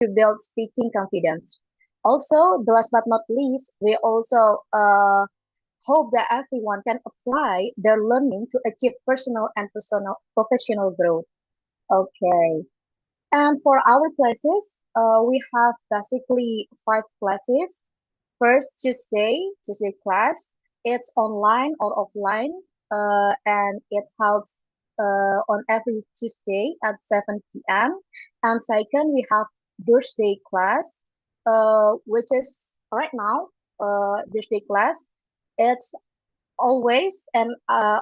to build speaking confidence. Also, the last but not least, we also hope that everyone can apply their learning to achieve personal and personal professional growth. Okay. And for our classes, we have basically five classes. First, Tuesday class. It's online or offline, and it's held on every Tuesday at 7 p.m. And second, we have Thursday class, which is right now, Thursday class. It's always and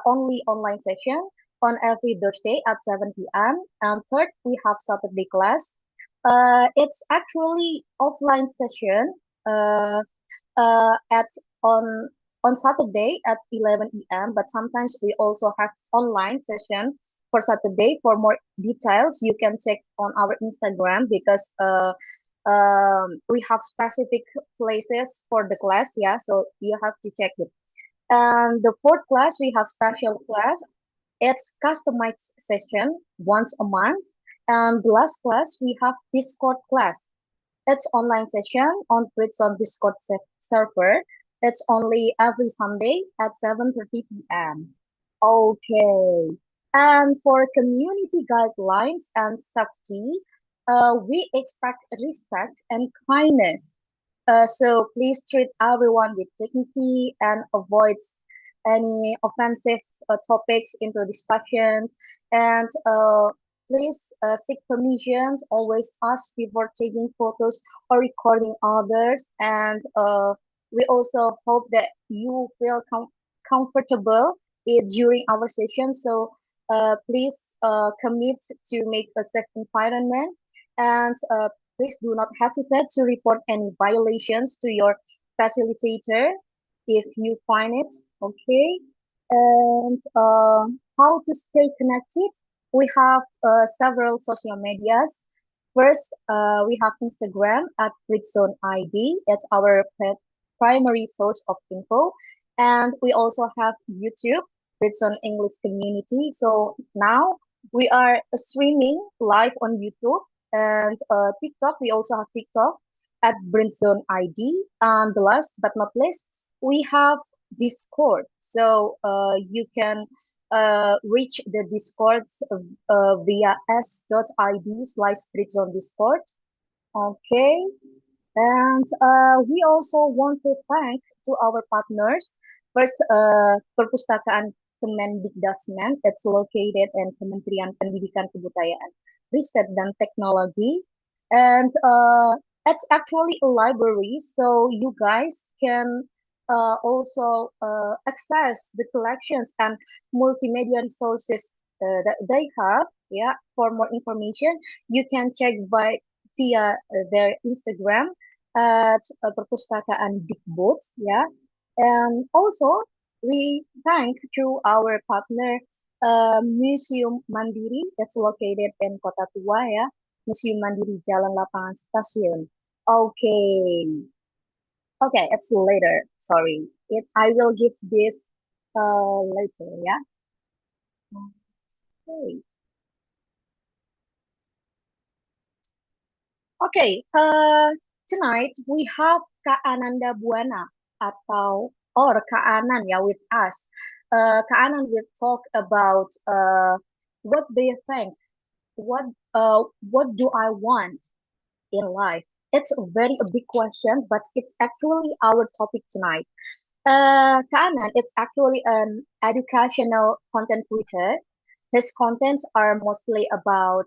only online session on every Thursday at 7 p.m. And third, we have Saturday class. It's actually offline session. At on on Saturday at 11 a.m. But sometimes we also have online session for Saturday. For more details, you can check on our Instagram because we have specific places for the class. Yeah, so you have to check it. And the fourth class, we have special class. It's customized session once a month. And the last class, we have Discord class. It's online session on Britzone Discord server. It's only every Sunday at 7:30 p.m. Okay. And for community guidelines and safety, we expect respect and kindness. So please treat everyone with dignity and avoid any offensive topics into discussions. And please seek permissions. Always ask before taking photos or recording others. And we also hope that you feel comfortable during our session. So please commit to make a safe environment and please do not hesitate to report any violations to your facilitator if you find it. Okay. And how to stay connected? We have several social medias. First, we have Instagram at Britzone ID. It's our primary source of info. And we also have YouTube, Britzone English Community. So now we are streaming live on YouTube and TikTok. We also have TikTok at Britzone ID. And the last but not least, we have Discord. So you can reach the Discord via s.id/Britzone Discord. Okay. And we also want to thank to our partners. First, Perpustakaan Kemendikdasmen. It's located in Kementerian Pendidikan Kebudayaan, Riset dan Teknologi. And it's actually a library, so you guys can also access the collections and multimedia resources that they have. Yeah, for more information, you can check via their Instagram at Perpustakaan Dikbud. Yeah, and also we thank through our partner Museum Mandiri that's located in Kota Tua. Ya, Museum Mandiri Jalan Lapangan Stasiun. Okay. Okay, it's later. Sorry. I will give this later, yeah. Okay. Okay. Tonight we have Kak Anandabhuwana atau or Kak Anand ya with us. Kak Anand will talk about what do you think? What do I want in life? It's a very a big question, but it's actually our topic tonight. Kak Anand, it's actually an educational content creator. His contents are mostly about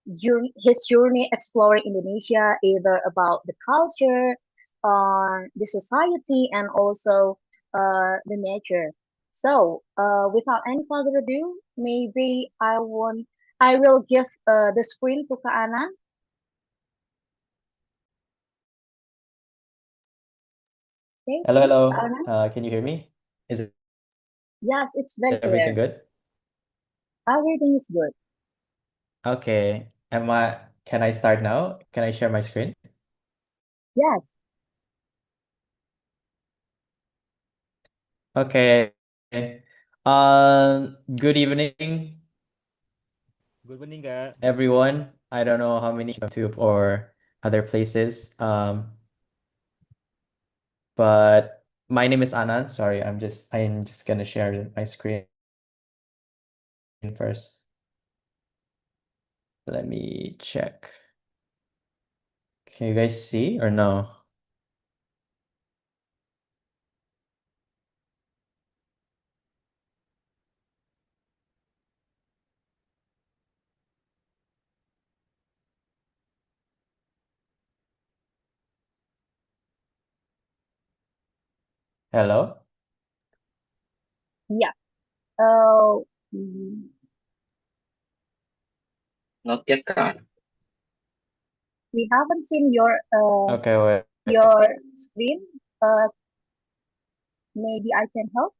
his journey exploring Indonesia, either about the culture, the society, and also the nature. So, without any further ado, maybe I will give the screen to Kak Anand. Okay, Hello, please, Kak hello. Anand. Can you hear me? Is Yes, it's very everything clear. good? Everything is good. Okay. Can I start now? Can I share my screen? Yes. Okay. Good evening, Good morning, Kak. everyone. I don't know how many YouTube or other places. But my name is Anand. Sorry, I'm just gonna share my screen first. Let me check. Can you guys see or no? Hello? Yeah. Uh, mm, Not yet, Kak. we haven't seen Okay, wait. your screen. Uh, maybe I can help.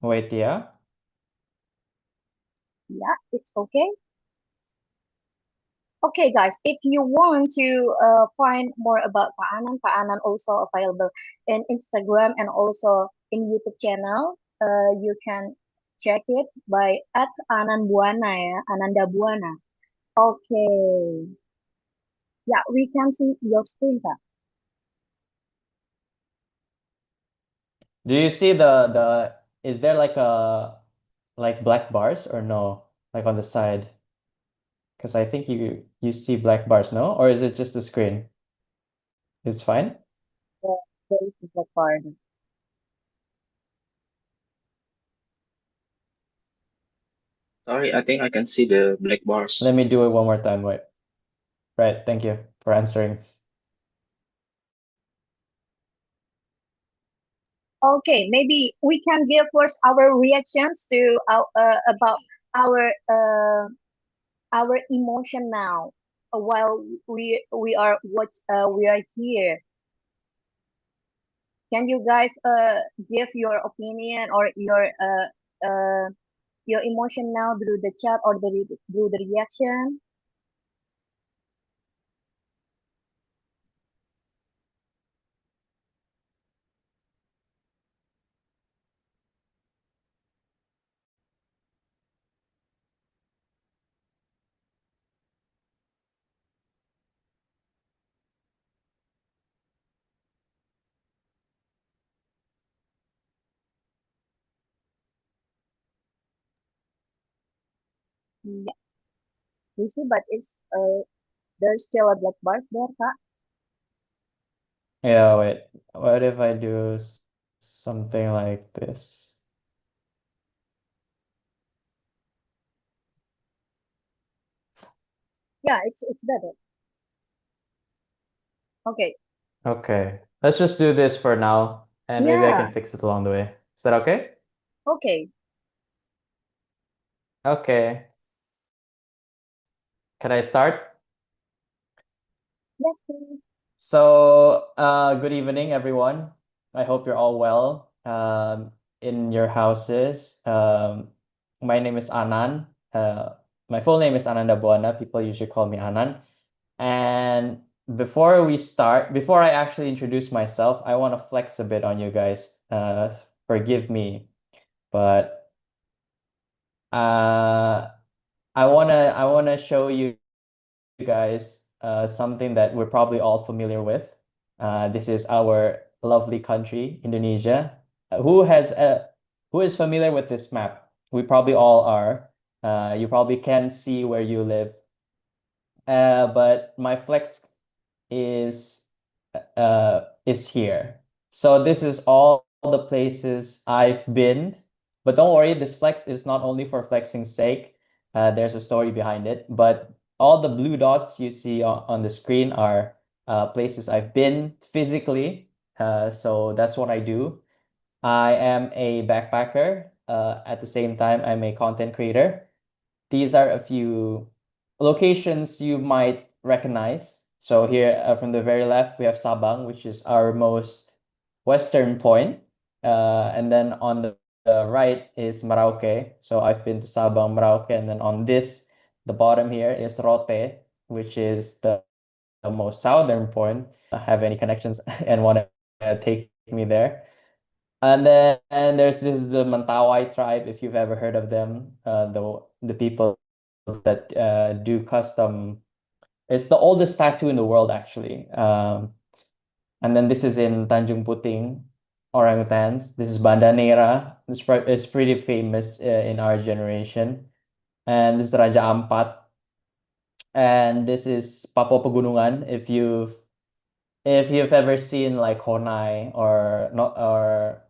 Wait, yeah? Yeah, it's okay. Okay, guys, if you want to find more about Kak Anand also available in Instagram and also in YouTube channel. You can check it by at Anandabhuwana ya, Anandabhuwana. Okay, yeah, we can see your screen, Kak. Do you see the is there like a like black bars or no? Like on the side? Because I think you see black bars, no? Or is it just the screen? It's fine? Uh, there is the card. Sorry, I think I can see the black bars. Let me do it one more time. Wait. Right, thank you for answering. Okay, maybe we can give first our reactions to about our uh, our emotion now while we are here. Can you guys give your opinion or your emotion now through the chat or through the reaction? Yeah, we see, but it's there's still a black bars there, Kak. Yeah, wait. What if I do something like this? Yeah, it's better. Okay. Okay. Let's just do this for now, and maybe I Yeah. can fix it along the way. Is that okay? Okay. Okay. Can I start? Yes, please. So, good evening, everyone. I hope you're all well, in your houses. My name is Anand. My full name is Anandabhuwana. People usually call me Anand. And before I actually introduce myself, I want to flex a bit on you guys. Forgive me, but uh, I wanna show you guys something that we're probably all familiar with. This is our lovely country, Indonesia. Who is familiar with this map? We probably all are. You probably can see where you live. But my flex is is here. So this is all the places I've been. But don't worry, this flex is not only for flexing's sake. There's a story behind it. But all the blue dots you see on the screen are places I've been physically. So that's what I do. I am a backpacker. At the same time, I'm a content creator. These are a few locations you might recognize. So here from the very left, we have Sabang, which is our most western point. And then on the right is Merauke. So I've been to Sabang, Merauke, and then on the bottom here is Rote, which is the most southern point, have any connections and want to take me there. And then there's the Mentawai tribe, if you've ever heard of them, the people that do custom. It's the oldest tattoo in the world, actually. And then this is in Tanjung Puting, orangutans. This is Bandanera. It's pretty famous in our generation. And this is Raja Ampat. And this is Papua Pegunungan. If you've ever seen like Honai or not or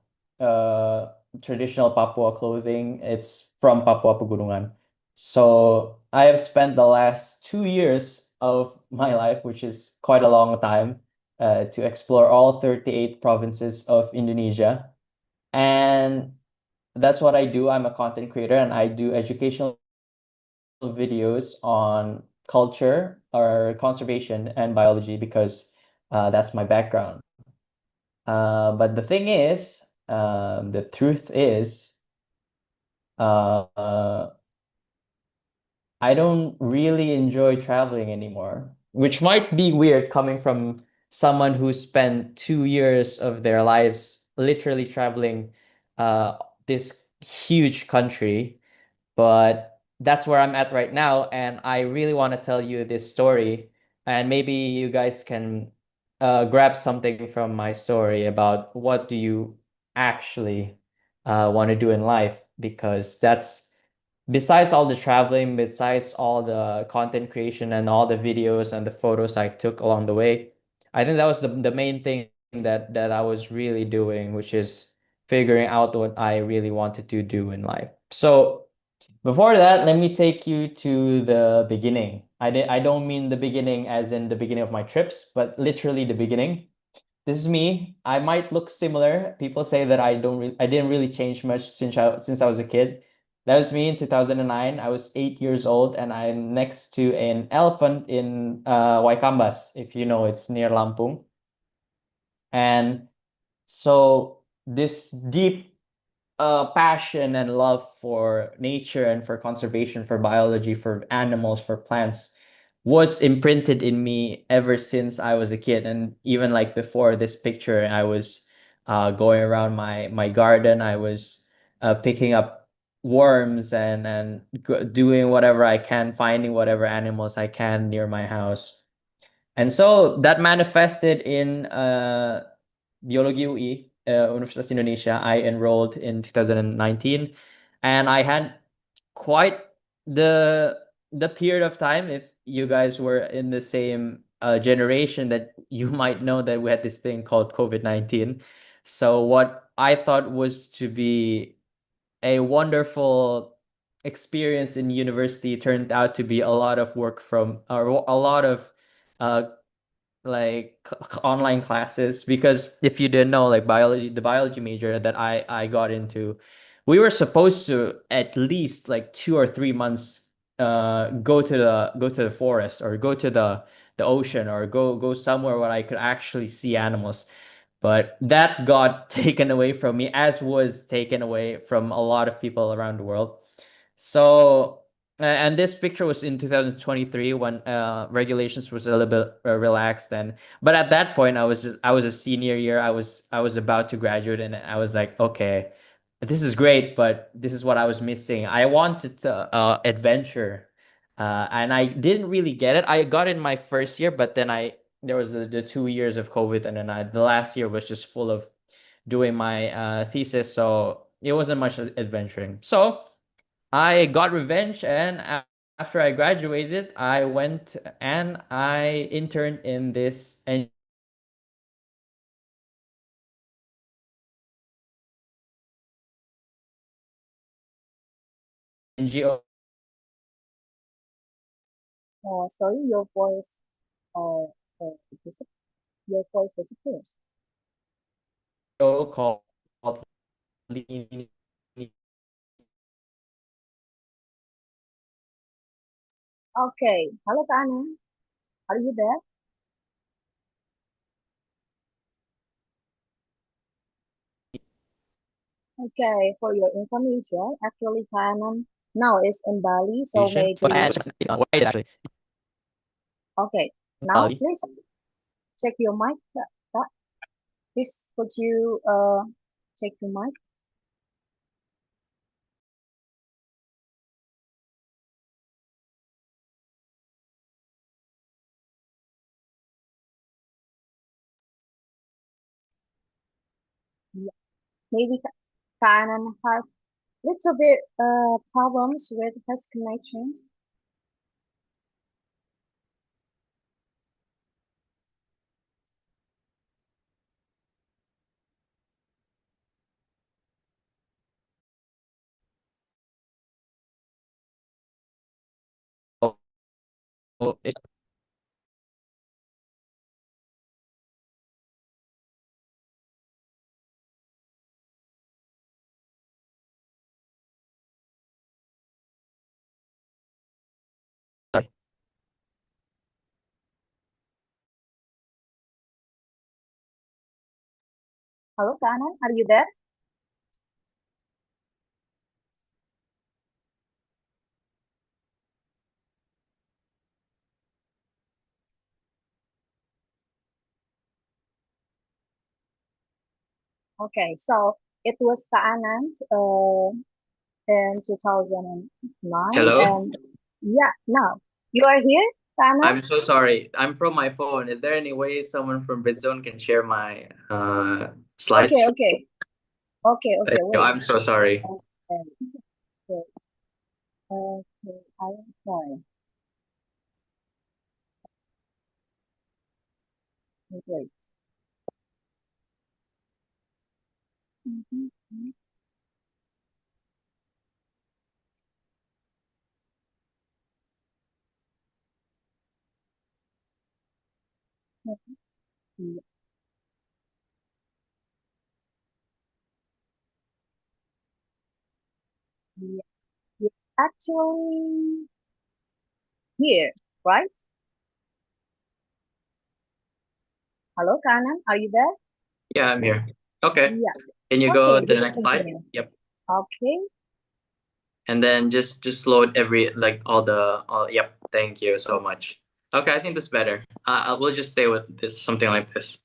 traditional Papua clothing, it's from Papua Pegunungan. So I have spent the last 2 years of my life, which is quite a long time, to explore all 38 provinces of Indonesia. And that's what I do. I'm a content creator and I do educational videos on culture or conservation and biology because that's my background. But the thing is, the truth is, uh, I don't really enjoy traveling anymore, which might be weird coming from someone who spent 2 years of their lives literally traveling uh, this huge country. But that's where I'm at right now, and I really want to tell you this story, and maybe you guys can grab something from my story about what do you actually want to do in life, because that's besides all the traveling, besides all the content creation and all the videos and the photos I took along the way, I think that was the main thing that I was really doing, which is figuring out what I really wanted to do in life. So before that, let me take you to the beginning. I don't mean the beginning as in the beginning of my trips, but literally the beginning. This is me. I might look similar. People say that I didn't really change much since I was a kid. That was me in 2009. I was 8 years old and I'm next to an elephant in Waikambas, if you know, it's near Lampung. And so this deep passion and love for nature and for conservation, for biology, for animals, for plants was imprinted in me ever since I was a kid. And even like before this picture, I was going around my garden. I was picking up worms and doing whatever I can, finding whatever animals I can near my house. And so that manifested in Biologi UI, Universitas Indonesia. I enrolled in 2019, and I had quite the the period of time. If you guys were in the same generation, that you might know that we had this thing called COVID-19. So what I thought was to be a wonderful experience in university turned out to be a lot of work from or a lot of uh, like online classes, because if you didn't know, like the biology major that I got into, we were supposed to at least like 2 or 3 months go to the forest or go to the ocean or go somewhere where I could actually see animals. But that got taken away from me, as was taken away from a lot of people around the world. So and this picture was in 2023 when regulations was a little bit relaxed. And but at that point I was a senior year. I was about to graduate, and I was like, okay, this is great, but this is what I was missing. I wanted to adventure, and I didn't really get it. I got in my first year, but then there was the 2 years of COVID, and then the last year was just full of doing my thesis, so it wasn't much adventuring. So I got revenge, and after I graduated, I went and I interned in this NGO Sorry, uh, uh, dis- your voice disappears. called Lean. Okay. Hello, Kak Anand. Are you there? Okay. For your information, actually, Kak Anand now is in Bali, so But I maybe. why actually. Okay. Now, Bali. please check your mic. Please, could you check your mic? Yeah. Maybe Kak Anand has little bit problems with his connections. Oh, it, Hello, Kak Anand, are you there? Okay, so it was Kak Anand in 2009, hello. and yeah, now you are here, Kak Anand? I'm so sorry. I'm from my phone. Is there any way someone from Britzone can share my Okay, slides? okay, okay, wait. I'm so sorry. Okay, okay, okay, I am sorry. Wait. Mhm, mhm, mhm. Yeah, yeah, yeah. Actually, here, right? Hello, Kak Anand, are you there? Yeah, I'm here. Okay. Yeah. Can you go Okay, to the just next slide? continue. Yep. Okay, And then just load every like all yep. Thank you so okay, much. Okay, I think that's better. We'll just stay with this something like this.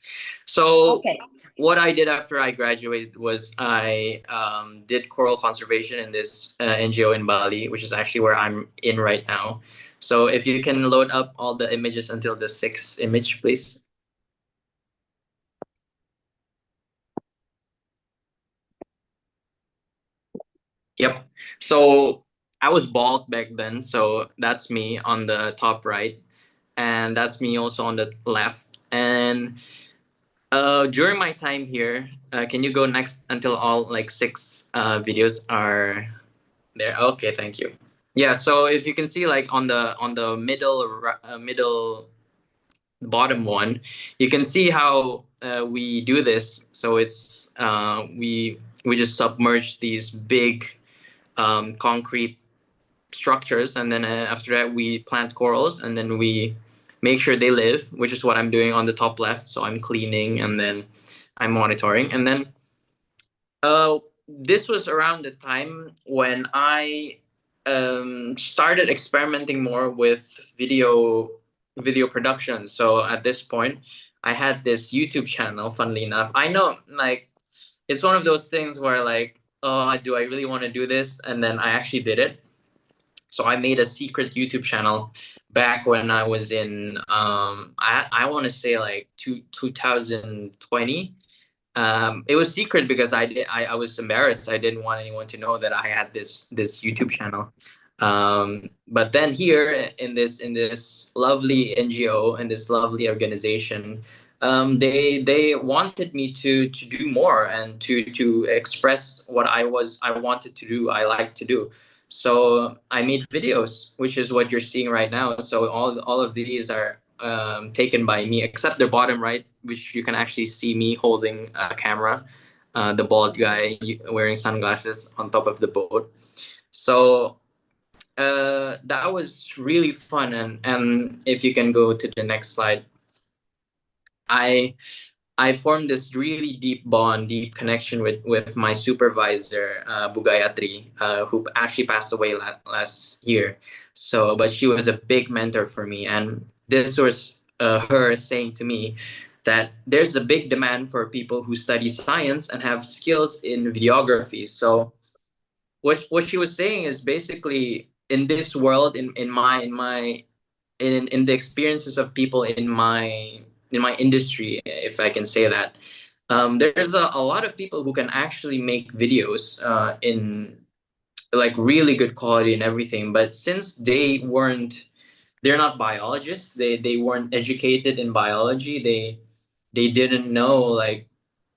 So okay. what I did after I graduated was I did coral conservation in this NGO in Bali, which is actually where I'm in right now. So if you can load up all the images until the sixth image, please. Yep. So I was bald back then, so that's me on the top right, and that's me also on the left. And during my time here, can you go next until all like six videos are there? Okay, thank you. Yeah. So if you can see like on the middle middle bottom one, you can see how we do this. So it's we just submerge these big concrete structures, and then after that we plant corals, and then we make sure they live, which is what I'm doing on the top left. So I'm cleaning, and then I'm monitoring, and then this was around the time when I started experimenting more with video production. So at this point I had this YouTube channel. Funnily enough, I know, like, it's one of those things where, like, oh, do I really want to do this? And then I actually did it. So I made a secret YouTube channel back when I was in I want to say like 2020. It was secret because I was embarrassed. I didn't want anyone to know that I had this YouTube channel. But then here in this lovely NGO and this lovely organization, they wanted me to do more and to express what I wanted to do. I like to do. So I made videos, which is what you're seeing right now. So all of these are taken by me, except the bottom right, which you can actually see me holding a camera, the bald guy wearing sunglasses on top of the boat. So that was really fun, and if you can go to the next slide, I I formed this really deep bond, deep connection with my supervisor, Bugayatri, who actually passed away last year. So, but she was a big mentor for me, and this was her saying to me that there's a big demand for people who study science and have skills in videography. So what she was saying is basically, in this world, in the experiences of people in my industry, if I can say that, there's a lot of people who can actually make videos in like really good quality and everything. But since they're not biologists, they weren't educated in biology, they didn't know, like,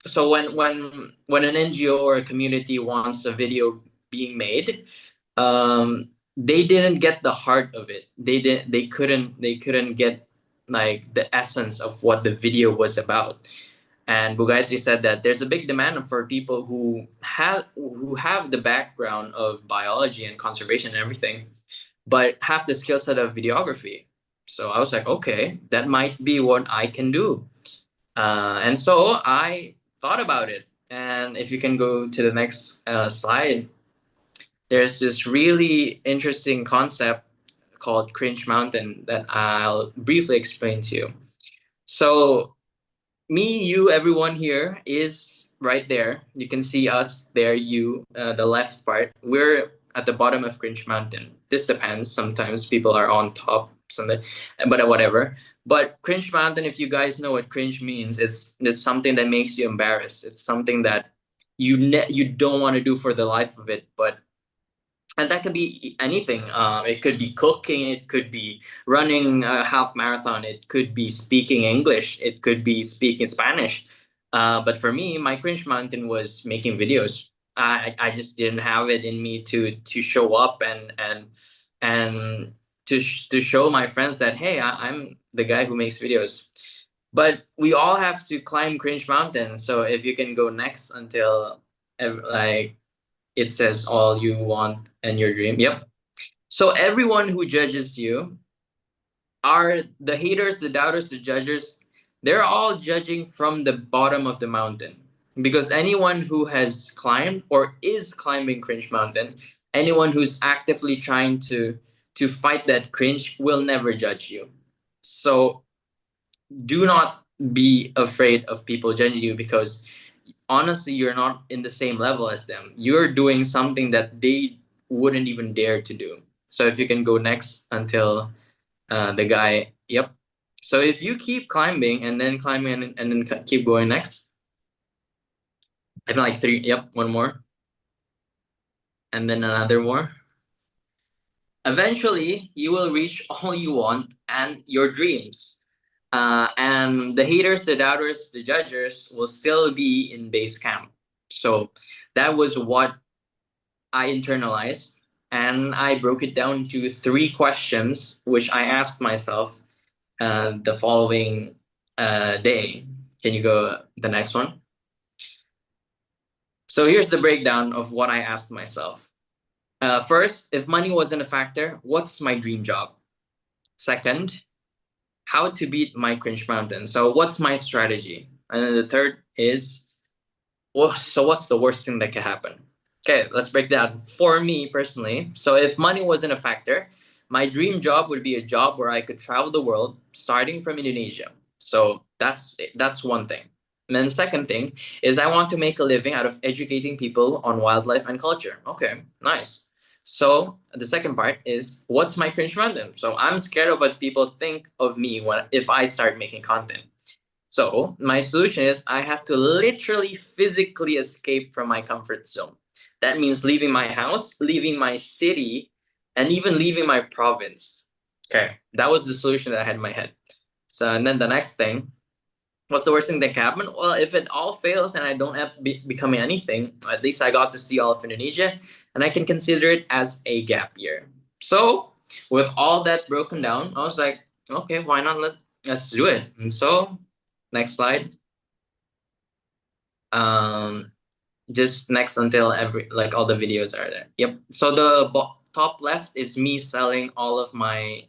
so when an NGO or a community wants a video being made, they didn't get the heart of it. They couldn't get like the essence of what the video was about. And Bugayatri said that there's a big demand for people who have the background of biology and conservation and everything, but have the skill set of videography. So I was like, okay, that might be what I can do. And so I thought about it. And if you can go to the next slide, there's this really interesting concept called Cringe Mountain that I'll briefly explain to you. So me, you, everyone here is right there. You can see us there, you, the left part. We're at the bottom of Cringe Mountain. This depends. Sometimes people are on top, something, but whatever. But Cringe Mountain, if you guys know what cringe means, it's something that makes you embarrassed. It's something that you don't want to do for the life of it, but and that could be anything. It could be cooking. It could be running a half marathon. It could be speaking English. It could be speaking Spanish. But for me, my cringe mountain was making videos. I just didn't have it in me to show up and to show my friends that, hey, I'm the guy who makes videos. But we all have to climb cringe mountain. So if you can go next until like it says all you want and your dream. Yep. So everyone who judges you are the haters, the doubters, the judges. They're all judging from the bottom of the mountain. Because anyone who has climbed or is climbing cringe mountain, anyone who's actively trying to fight that cringe will never judge you. So do not be afraid of people judging you, because honestly, you're not in the same level as them. You're doing something that they wouldn't even dare to do. So if you can go next until the guy, yep. So if you keep climbing and then climbing and then keep going next, I think like three, yep, one more, and then another more. Eventually, you will reach all you want and your dreams. And the haters, the doubters, the judges will still be in base camp. So that was what I internalized, and I broke it down to three questions, which I asked myself the following day. Can you go the next one? So here's the breakdown of what I asked myself. First, if money wasn't a factor, what's my dream job? Second, how to beat my cringe mountain. So what's my strategy? And then the third is, well, so what's the worst thing that could happen? Okay, let's break down. For me personally, so if money wasn't a factor, my dream job would be a job where I could travel the world, starting from Indonesia. So that's one thing. And then the second thing is I want to make a living out of educating people on wildlife and culture. Okay, nice. So the second part is, what's my cringe random? So I'm scared of what people think of me if I start making content. So my solution is I have to literally physically escape from my comfort zone. That means leaving my house, leaving my city, and even leaving my province. Okay, that was the solution that I had in my head. So, and then the next thing, what's the worst thing that can happen? Well, if it all fails and I don't have becoming anything, at least I got to see all of Indonesia, and I can consider it as a gap year. So, with all that broken down, I was like, okay, why not? Let's do it. And so, next slide. Um, just next until all the videos are there. Yep. So the top left is me selling all of my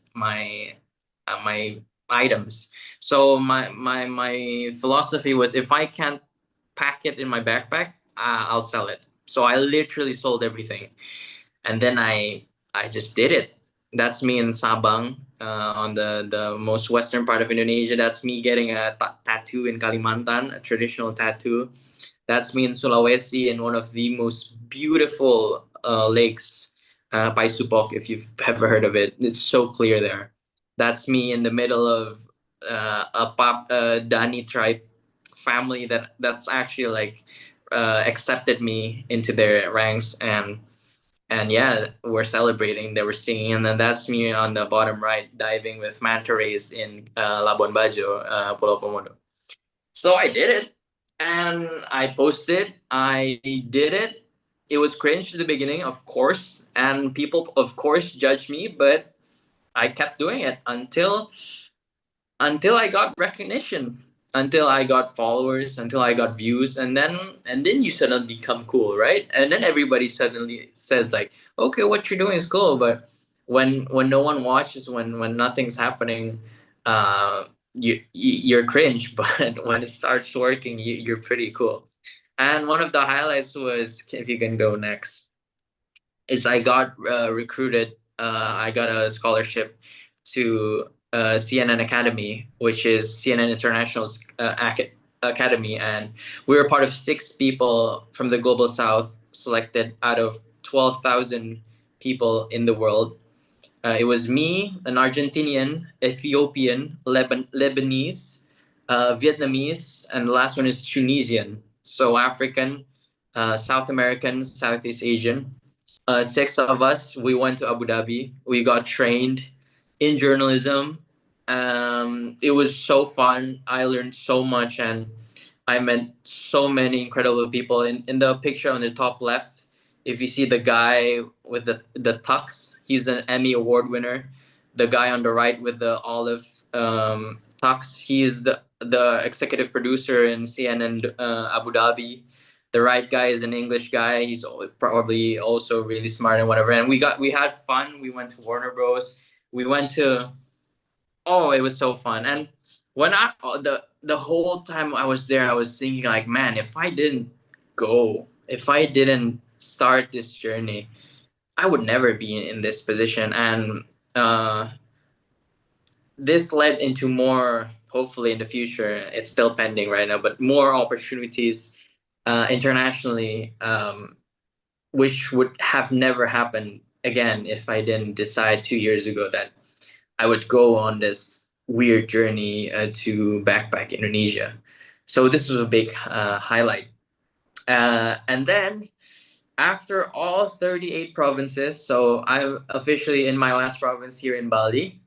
items. So my philosophy was, if I can't pack it in my backpack, I'll sell it. So I literally sold everything, and then I just did it. That's me in Sabang, on the most western part of Indonesia. That's me getting a tattoo in Kalimantan, a traditional tattoo. That's me in Sulawesi, in one of the most beautiful lakes, Paisupok, if you've ever heard of it. It's so clear there. That's me in the middle of a Dani tribe family that's actually like accepted me into their ranks, and yeah, we're celebrating, they were singing, and then that's me on the bottom right diving with manta rays in Labuan Bajo, Pulau Komodo. So I did it, and I posted. I did it. It was cringe at the beginning, of course, and people, of course, judged me, but I kept doing it until I got recognition, until I got followers, until I got views, and then you suddenly become cool, right? And then everybody suddenly says like, okay, what you're doing is cool, but when no one watches, when nothing's happening, you're cringe, but when it starts working, you're pretty cool. And one of the highlights was, if you can go next, is I got recruited. I got a scholarship to CNN Academy, which is CNN International's academy, and we were part of 6 people from the global south selected out of 12,000 people in the world. It was me, an Argentinian, Ethiopian, Lebanese, Vietnamese, and the last one is Tunisian. So African, South American, Southeast Asian. 6 of us, we went to Abu Dhabi. We got trained in journalism. It was so fun. I learned so much, and I met so many incredible people. In the picture on the top left, if you see the guy with the tux, he's an Emmy Award winner. The guy on the right with the olive tux, he's the executive producer in CNN Abu Dhabi. The right guy is an English guy. He's probably also really smart and whatever. And we had fun. We went to Warner Bros. We went to Oh, it was so fun. And when the whole time I was there, I was thinking like, man, if I didn't start this journey, I would never be in this position. And uh, this led into more, hopefully in the future. It's still pending right now, but more opportunities internationally, which would have never happened again if I didn't decide 2 years ago that I would go on this weird journey to backpack Indonesia. So this was a big highlight. And then after all 38 provinces, so I'm officially in my last province here in Bali.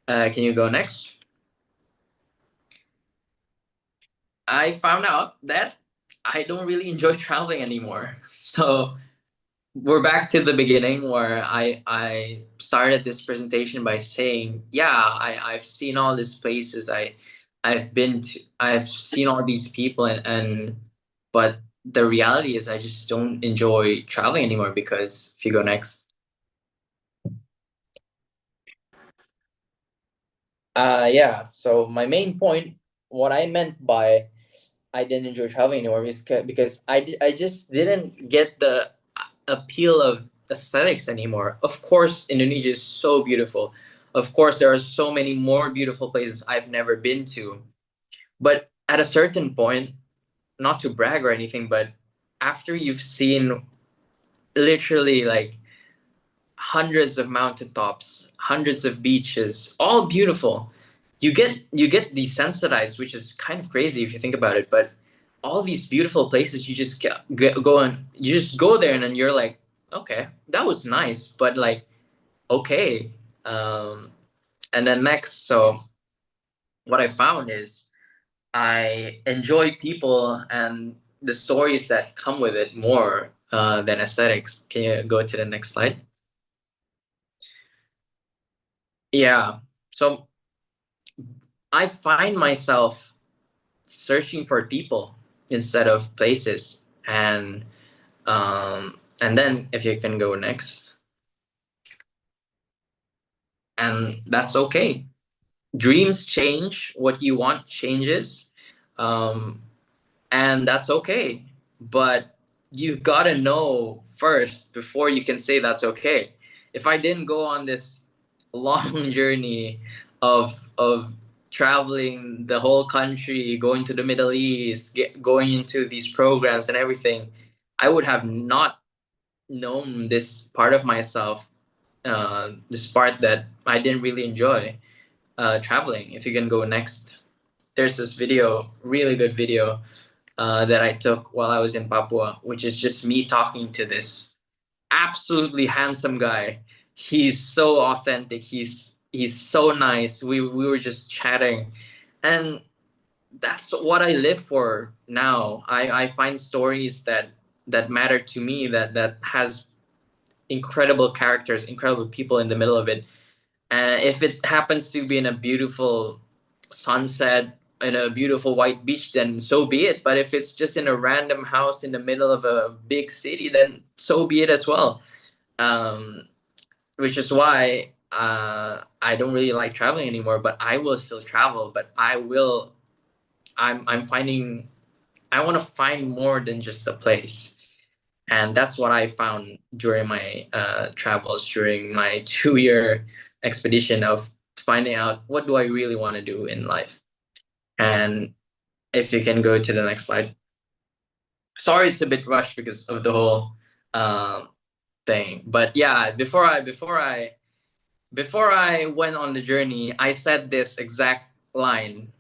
Can you go next? I found out that I don't really enjoy traveling anymore. So we're back to the beginning where I started this presentation by saying, yeah, I've seen all these places. I've seen all these people, and but the reality is I just don't enjoy traveling anymore. Because if you go next, yeah. So my main point, what I meant by I didn't enjoy traveling anymore, is because I just didn't get the appeal of aesthetics anymore. Of course, Indonesia is so beautiful. Of course, there are so many more beautiful places I've never been to. But at a certain point, not to brag or anything, but after you've seen literally like hundreds of mountaintops, hundreds of beaches, all beautiful, you get desensitized, which is kind of crazy if you think about it. But all these beautiful places, you just go and you just go there, and then you're like, okay, that was nice, but like, okay. Um, and then next, so what I found is I enjoy people and the stories that come with it more than aesthetics. Can you go to the next slide? Yeah. So I find myself searching for people instead of places. And then if you can go next. And that's okay. Dreams change, what you want changes. Um, and that's okay. But you've got to know first before you can say that's okay. If I didn't go on this long journey of traveling the whole country, going to the Middle East, going into these programs and everything, I would have not known this part of myself, this part that I didn't really enjoy, traveling. If you can go next, there's this video, really good video, that I took while I was in Papua, which is just me talking to this absolutely handsome guy. He's so authentic. He's so nice. We were just chatting, and that's what I live for now. I find stories that matter to me, that has incredible characters, incredible people in the middle of it. And if it happens to be in a beautiful sunset in a beautiful white beach, then so be it. But if it's just in a random house in the middle of a big city, then so be it as well. Um, which is why I don't really like traveling anymore. But I will still travel. But I will. I'm finding. I want to find more than just a place, and that's what I found during my travels, during my 2 year expedition of finding out what do I really want to do in life. And if you can go to the next slide. Sorry, it's a bit rushed because of the whole thing. But yeah, before I went on the journey, I said this exact line: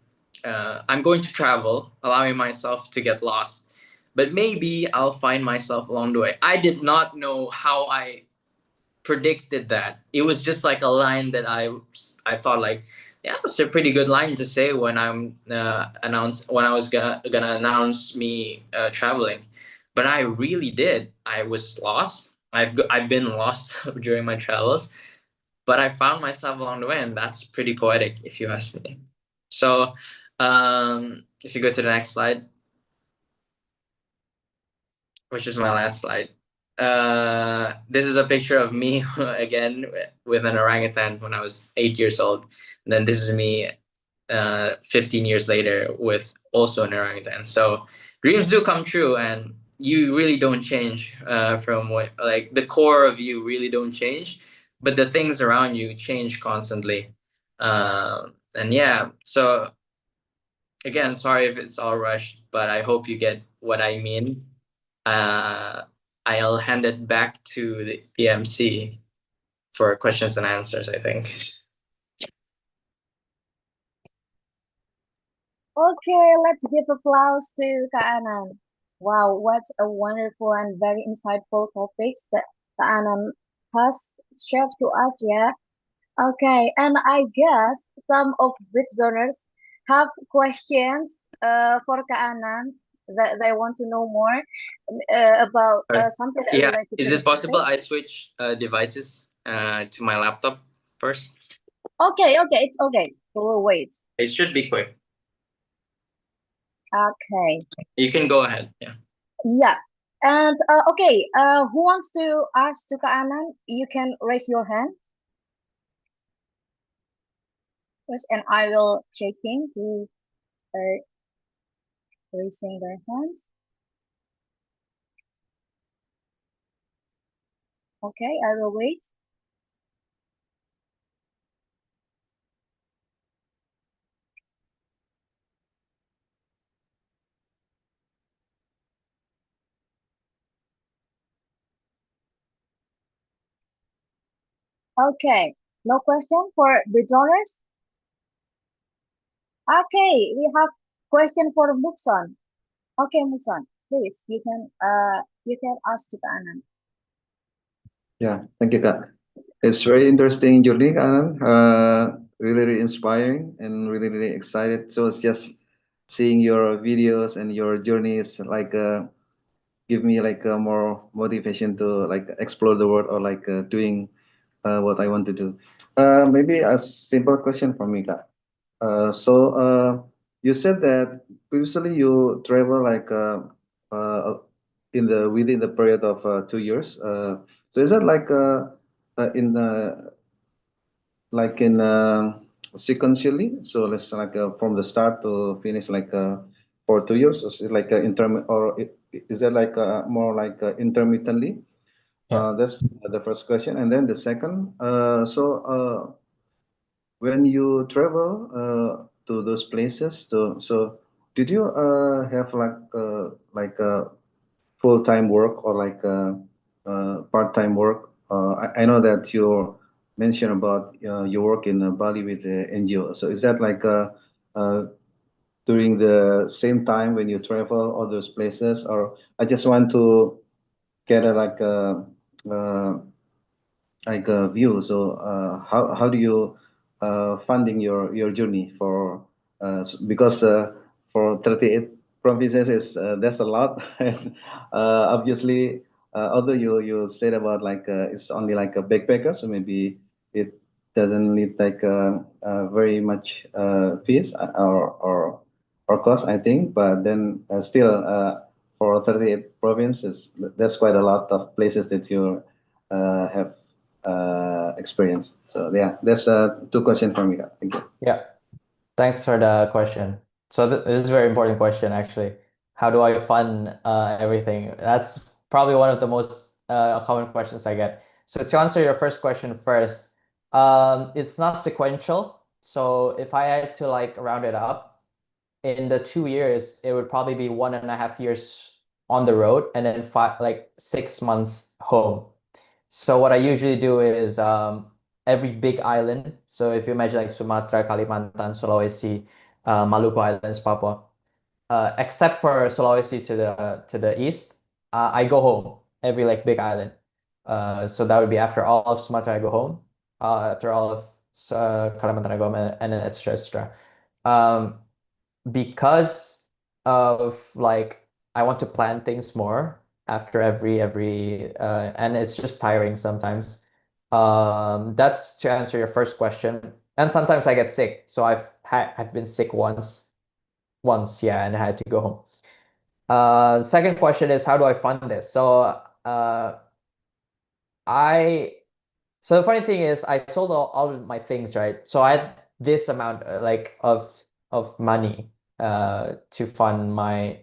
I'm going to travel, allowing myself to get lost, but maybe I'll find myself along the way. I did not know how I predicted that. It was just like a line that I thought like, yeah, that's a pretty good line to say when I was gonna announce me traveling. But I really did. I was lost. I've been lost during my travels, but I found myself along the way, and that's pretty poetic, if you ask me. So, if you go to the next slide, which is my last slide. This is a picture of me again with an orangutan when I was 8 years old. And then this is me 15 years later with also an orangutan. So dreams do come true, and you really don't change from what, like, the core of you really don't change, but the things around you change constantly. And yeah, so again, sorry if it's all rushed, but I hope you get what I mean. uh, I'll hand it back to the MC for questions and answers, I think. Okay, let's give applause to Kak Anand. Wow, what a wonderful and very insightful topics that Kak Anand has shared to us, yeah. Okay, and I guess some of Britzoners have questions for Kak Anand that they want to know more about something that Yeah, related to is the it possible topic. I switch devices to my laptop first? Okay, it's okay. We'll wait. It should be quick. Okay. You can go ahead. Yeah. Yeah. And okay, who wants to ask to Kak Anand? You can raise your hand. Yes, and I will checking who are raising their hands. Okay, I will wait. Okay, no question for Britzoners? Okay, we have question for Mukson. Okay, Mukson, please, you can ask to Kak Anand. Yeah, thank you, Kak. It's very interesting journey, Kak Anand. Really, really inspiring and really, really excited. So it's just seeing your videos and your journeys like give me like more motivation to like explore the world or like doing what I want to do. Maybe a simple question for me, Kak. You said that previously you travel like uh, in the within the period of 2 years. So is that in like in sequentially? So let's like from the start to finish like for 2 years, or is it like is that like more like intermittently? Yeah. That's the first question, and then the second. when you travel to those places, did you have like a full-time work or like part-time work? I know that you mentioned about your work in Bali with the NGO. So is that like uh, during the same time when you travel all those places, or I just want to get a like a view. So how do you funding your journey for because for 38 provinces is that's a lot. And obviously, although you said about like it's only like a backpacker, so maybe it doesn't need like very much fees or cost, I think. But then still for 38 provinces, that's quite a lot of places that you have experience. So yeah, that's two questions from me. Thank you. Yeah. Thanks for the question. So this is a very important question, actually. How do I fund everything? That's probably one of the most common questions I get. So to answer your first question first, it's not sequential. So if I had to like round it up, in the 2 years, it would probably be 1.5 years on the road and then like 6 months home. So what I usually do is every big island. So if you imagine like Sumatra, Kalimantan, Sulawesi, Maluku Islands, Papua, except for Sulawesi to the east, I go home every like big island. So that would be after all of Sumatra, I go home. After all of Kalimantan, I go home, and then etc. etc. Um, because of like I want to plan things more after every and it's just tiring sometimes. That's to answer your first question. And sometimes I get sick. So I've been sick once, yeah, and I had to go home. Second question is how do I fund this? I so the funny thing is I sold all of my things, right? So I had this amount like of money to fund my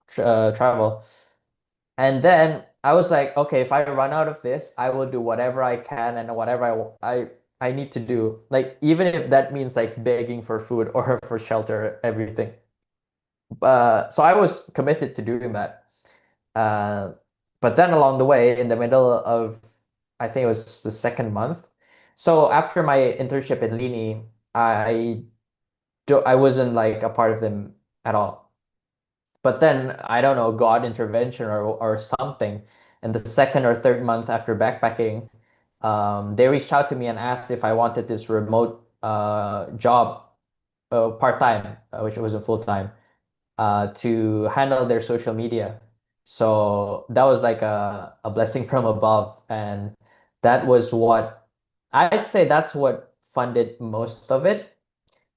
travel. And then I was like, okay, if I run out of this, I will do whatever I can and whatever I need to do. Like even if that means like begging for food or for shelter, everything. So I was committed to doing that. Uh, but then along the way, in the middle of, I think it was the second month. So after my internship in Lini, I wasn't like a part of them at all. But then I don't know, God intervention or something. And the second or third month after backpacking, they reached out to me and asked if I wanted this remote job, part time, which wasn't full time, to handle their social media. So that was like a blessing from above. And that was what I'd say that's what funded most of it.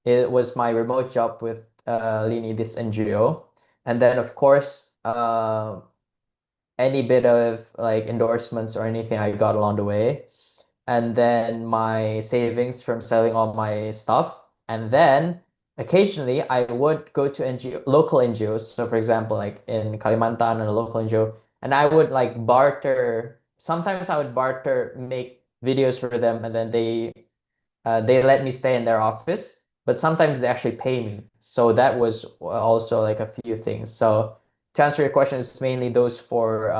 It was my remote job with Lini, this NGO. And then, of course, any bit of like endorsements or anything I got along the way. And then my savings from selling all my stuff. And then occasionally I would go to local NGOs. So for example, like in Kalimantan and a local NGO, and I would like barter. Sometimes I would barter, make videos for them, and then they let me stay in their office, but sometimes they actually pay me. So that was also like a few things. So to answer your question, it's mainly those four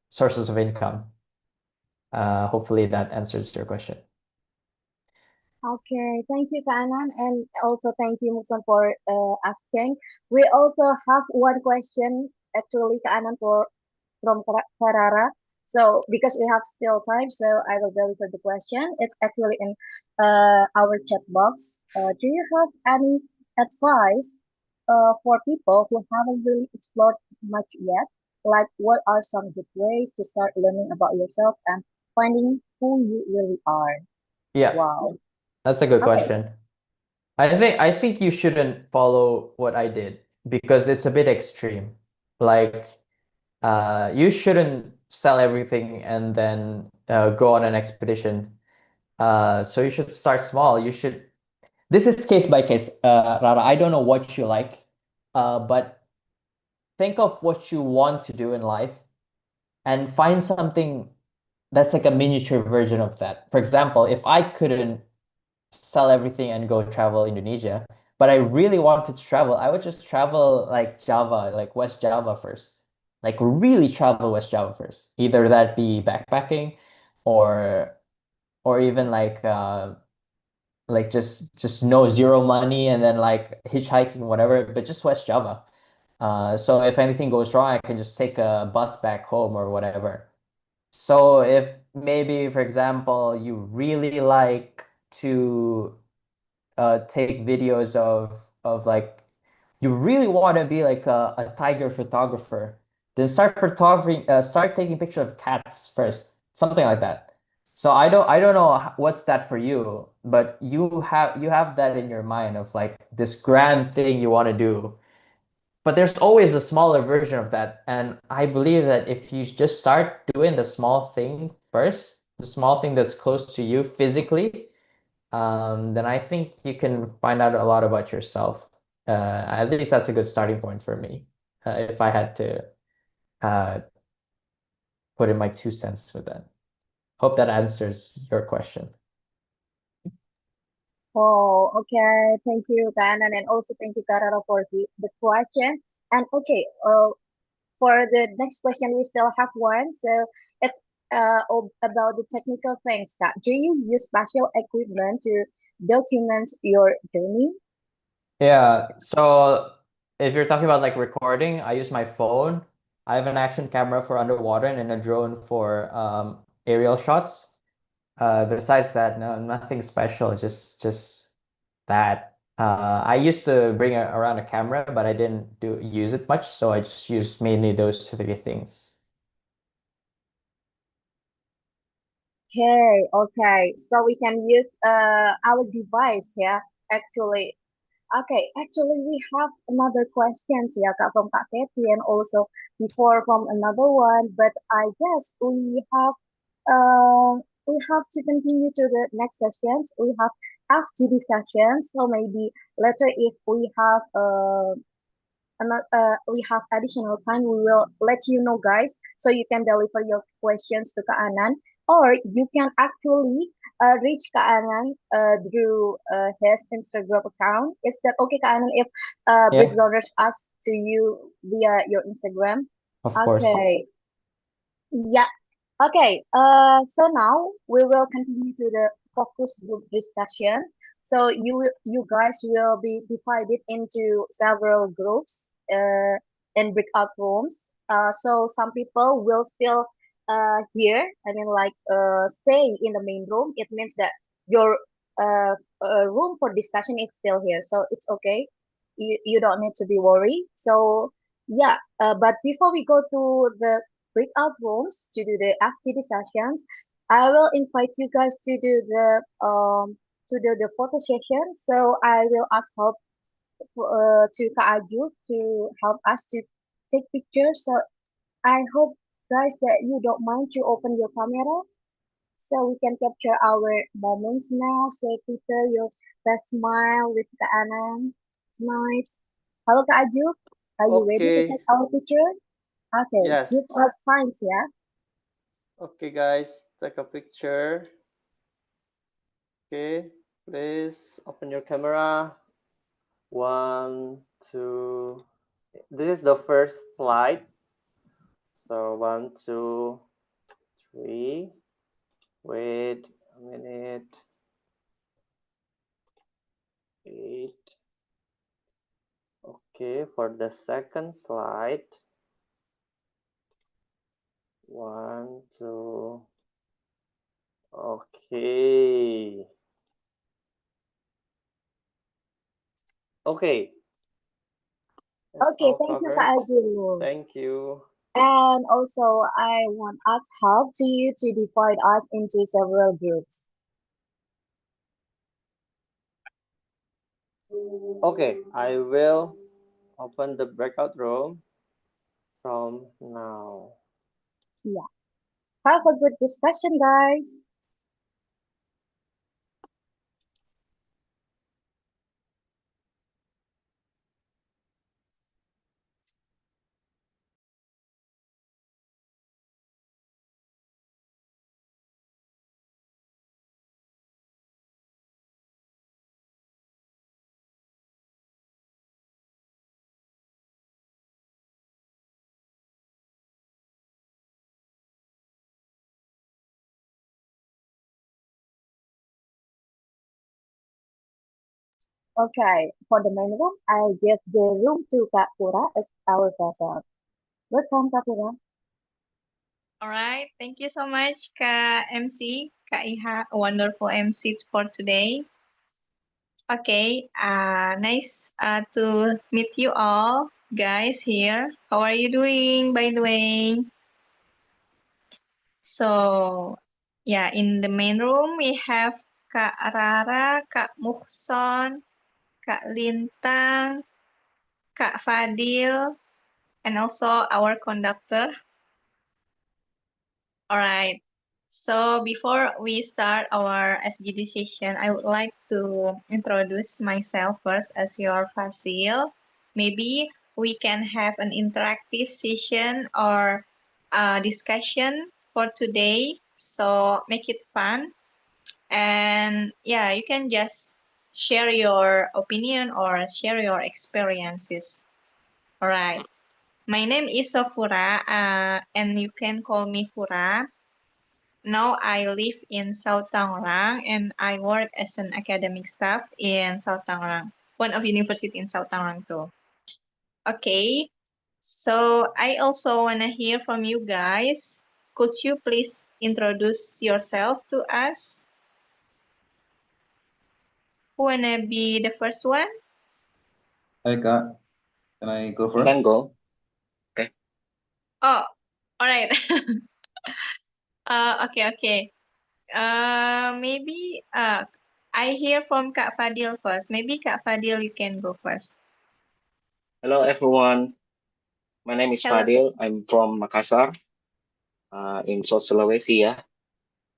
sources of income. Hopefully that answers your question. Okay, thank you, Kak Anand, and also thank you, Muksan, for asking. We also have one question, actually, Kak Anand, from Ferrara. So, because we have still time, so I will deliver the question. It's actually in our chat box. Do you have any advice for people who haven't really explored much yet? Like, what are some good ways to start learning about yourself and finding who you really are? Yeah, Wow. that's a good Okay. question. I think you shouldn't follow what I did because it's a bit extreme. Like you shouldn't sell everything and then go on an expedition. So you should start small. You should. This is case by case, Rara. I don't know what you like, but think of what you want to do in life and find something that's like a miniature version of that. For example, if I couldn't sell everything and go travel Indonesia, but I really wanted to travel, I would just travel like Java, like West Java first. Like really travel West Java first. Either that be backpacking or even like just no zero money and then like hitchhiking, whatever, but just West Java. So if anything goes wrong, I can just take a bus back home or whatever. So if maybe, for example, you really like to take videos of like you really want to be like a tiger photographer, then start taking pictures of cats first, something like that. So I don't know what's that for you, but you have that in your mind of like this grand thing you want to do. But there's always a smaller version of that, and I believe that if you just start doing the small thing first, the small thing that's close to you physically, then I think you can find out a lot about yourself. At least that's a good starting point for me. If I had to uh, put in my 2 cents with that. Hope that answers your question. Oh, okay. Thank you, Kanan, and also thank you, Karara, for the question. And okay, for the next question, we still have one. So it's about the technical things. Kak. Do you use special equipment to document your journey? Yeah, so if you're talking about like recording, I use my phone. I have an action camera for underwater and then a drone for aerial shots. Besides that, no, nothing special, just that. I used to bring around a camera, but I didn't use it much, so I just used mainly those three things. Okay, okay. So we can use our device, yeah. Actually, okay. Actually, we have another questions, yeah, Kak, from Kak Kathy, and also before from another one. But I guess we have to continue to the next sessions. We have FGD sessions, so maybe later if we have additional time, we will let you know, guys, so you can deliver your questions to Kak Anand, or you can actually reach Kak Anand through his Instagram account. Is that okay, Kak Anand, if Yeah, Britzoners ask to you via your Instagram? of course. Okay. Yeah. Okay, so now we will continue to the focus group discussion. So you guys will be divided into several groups in breakout rooms. So some people will still here, I mean like stay in the main room. It means that your room for discussion is still here, so it's okay. You don't need to be worried. So yeah, but before we go to the breakout rooms to do the activity sessions, I will invite you guys to do the photo session. So I will ask help to Kak Aju to help us to take pictures. So I hope guys that you don't mind to open your camera so we can capture our moments now. So prepare your best smile with Kak Anand tonight. Hello Kak Aju, are you ready to Okay, take our picture? Okay, yes. give us signs, yeah. Okay, guys, take a picture. Okay, please open your camera. One, two. This is the first slide. So one, two, three. Wait a minute. 8. Okay, for the second slide. One, two. Okay. Okay, it's Okay, all thank you, Kak covered. Aju. Thank you. And also, I want us help to you to divide us into several groups. Okay, I will open the breakout room from now. Yeah. Have a good discussion, guys. Okay, for the main room, I give the room to Kak Pura as our vessel. Welcome, Kak Pura. All right. Thank you so much, Kak MC, Kak Iha, a wonderful MC for today. Okay. Nice to meet you all, guys here. How are you doing, by the way? So, yeah, in the main room we have Kak Rara, Kak Muhson, Kak Lintang, Kak Fadil, and also our conductor. All right. So before we start our FGD session, I would like to introduce myself first as your Fasil. Maybe we can have an interactive session or a discussion for today. So make it fun. And yeah, you can just share your opinion or share your experiences. All right. My name is Sofura, and you can call me Fura. Now I live in South Tangerang and I work as an academic staff in South Tangerang, one of university in South Tangerang too. Okay, so I also wanna hear from you guys. Could you please introduce yourself to us? Who wanna be the first one? Hi Kak, can I go I can first? go. Oh, all right. Okay. Maybe I hear from Kak Fadil first. Maybe Kak Fadil, you can go first. Hello, everyone. My name is Hello. Fadil. I'm from Makassar, in South Sulawesi. Yeah.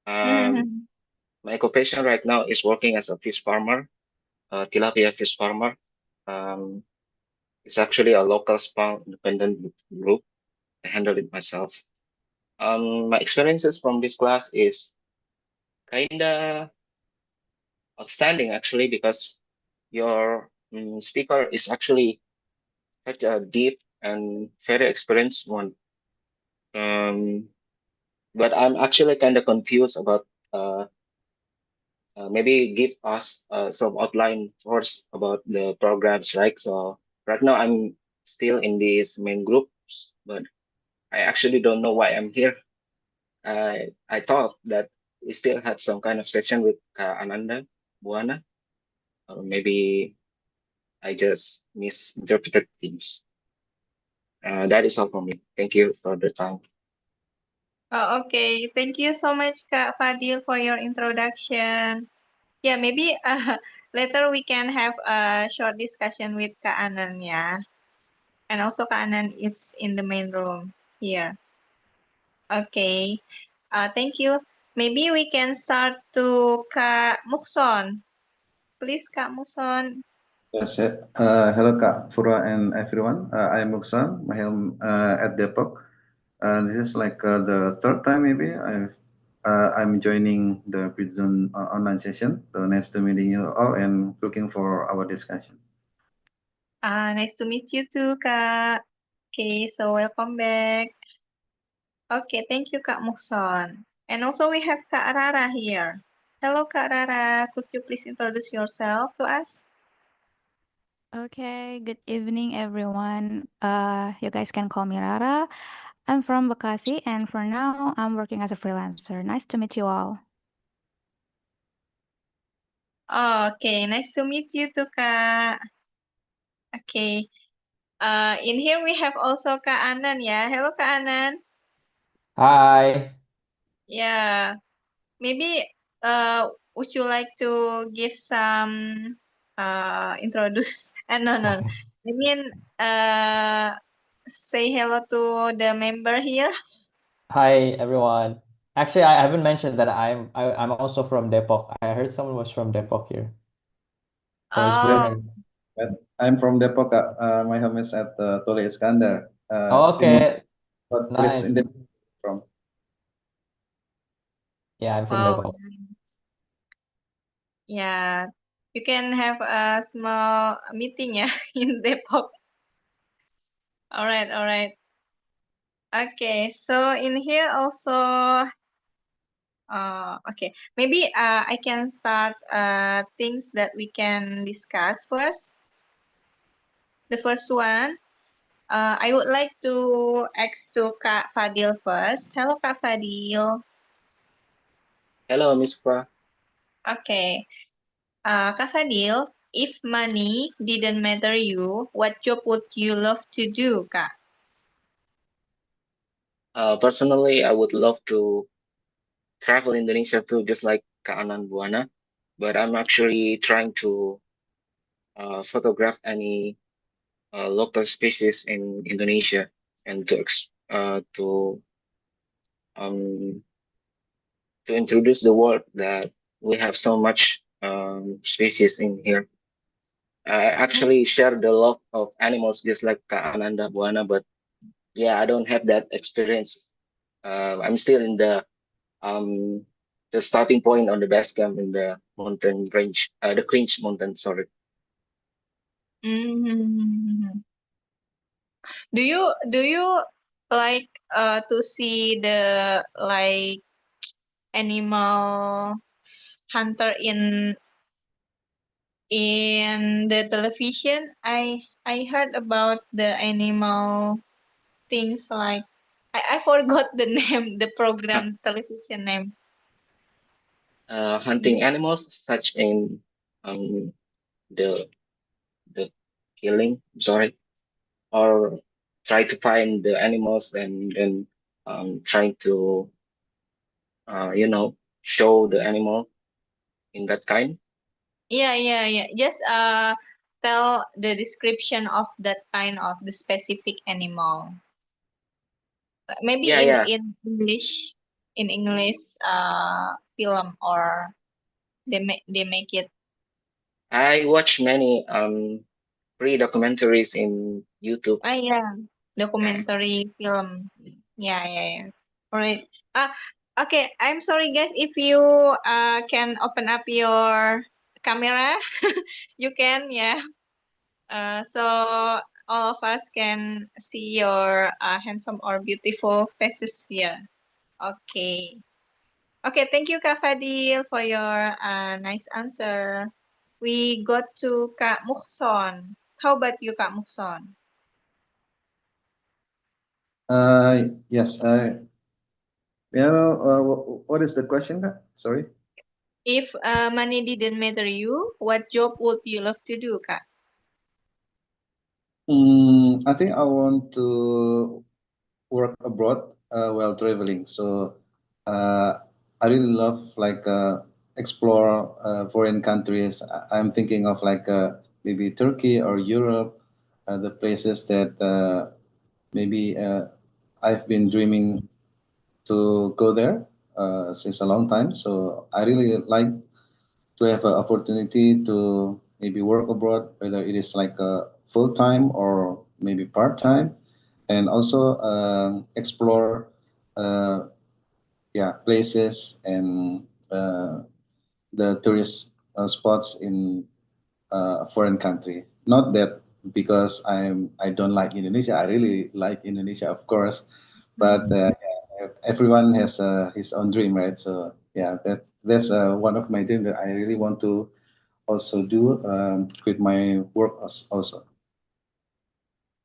My occupation right now is working as a fish farmer, tilapia fish farmer. Um, it's actually a local spawn independent group. I handle it myself. My experiences from this class is kinda outstanding actually because your speaker is actually such a deep and very experienced one. But I'm actually kind of confused about maybe give us some outline first about the programs, right? So right now I'm still in these main groups, but I actually don't know why I'm here. I thought that we still had some kind of session with Kak Anandabhuwana, or maybe I just misinterpreted things. That is all for me. Thank you for the time. Oh, okay. Thank you so much, Kak Fadil, for your introduction. Yeah, maybe later we can have a short discussion with Kak Anand, yeah. And also Kak Anand is in the main room here. Okay. Thank you. Maybe we can start to Kak Mukson. Please, Kak Mukson. Yes, hello Kak Fura and everyone. I'm Muksan. I am at Depok. This is like the third time maybe I'm joining the Britzone online session. So nice to meeting you all and looking for our discussion. Nice to meet you too, Kak. Okay, so welcome back. Okay, thank you, Kak Mukson. And also we have Kak Rara here. Hello, Kak Rara. Could you please introduce yourself to us? Okay, good evening, everyone. You guys can call me Rara. I'm from Bekasi, and for now, I'm working as a freelancer. Nice to meet you all. Okay, nice to meet you too, Kak. Okay. In here we have also Kak Anand, yeah. Hello, Kak Anand. Hi. Yeah. Maybe would you like to give some introduce? No. I mean say hello to the member here. Hi, everyone. Actually, I haven't mentioned that I'm also from Depok. I heard someone was from Depok here. I was Yes, born Oh, in. I'm from Depok. Kak. My home is at Tole Iskandar. Timur, Okay, what place nice. in the from? Yeah, I'm from wow. Depok. Yeah. You can have a small meeting, yeah, in Depok. All right. Okay, so in here also, Okay. Maybe I can start things that we can discuss first. The first one, I would like to ask to Kak Fadil first. Hello, Kak Fadil. Hello, Miss Kwa. Okay. Kak Fadil, if money didn't matter you, what job would you love to do, Kak? Personally, I would love to travel Indonesia too, just like Kak Anandabhuwana, but I'm actually trying to photograph any local species in Indonesia and um, to introduce the world that we have so much species in here. I actually share the love of animals just like Kak Anandabhuwana, but yeah, I don't have that experience. I'm still in the starting point on the base camp in the mountain range, the Cringe Mountain. Sorry. Mm-hmm. Do you like to see the like animal hunter in the television? I heard about the animal things like I forgot the name, the Huh. program television name. Hunting animals such in um, the the killing. Sorry, or try to find the animals and then trying to show the animal in that kind. Yeah. Just tell the description of that kind of the specific animal. Maybe Yeah, yeah. in English, film, or they make it. I watch many free documentaries in YouTube. Yeah, Yeah. documentary film. Yeah. All right. Okay. I'm sorry, guys. If you can open up your camera, you can. Yeah. So all of us can see your handsome or beautiful faces here. Okay. Okay. Thank you, Kak Fadil, for your nice answer. We got to Kak Mukson. How about you, Kak Mukson? Yes. What is the question? Sorry. If money didn't matter you, what job would you love to do, Kak? I think I want to work abroad while traveling. So I really love like explore foreign countries. I'm thinking of like maybe Turkey or Europe, the places that maybe I've been dreaming to go there since a long time. So I really like to have an opportunity to maybe work abroad, whether it is like a full time or maybe part time, and also explore places and the tourist spots in a foreign country. Not that because I don't like Indonesia. I really like Indonesia, of course, but everyone has his own dream, right? So yeah, that's one of my dreams that I really want to also do with my work also.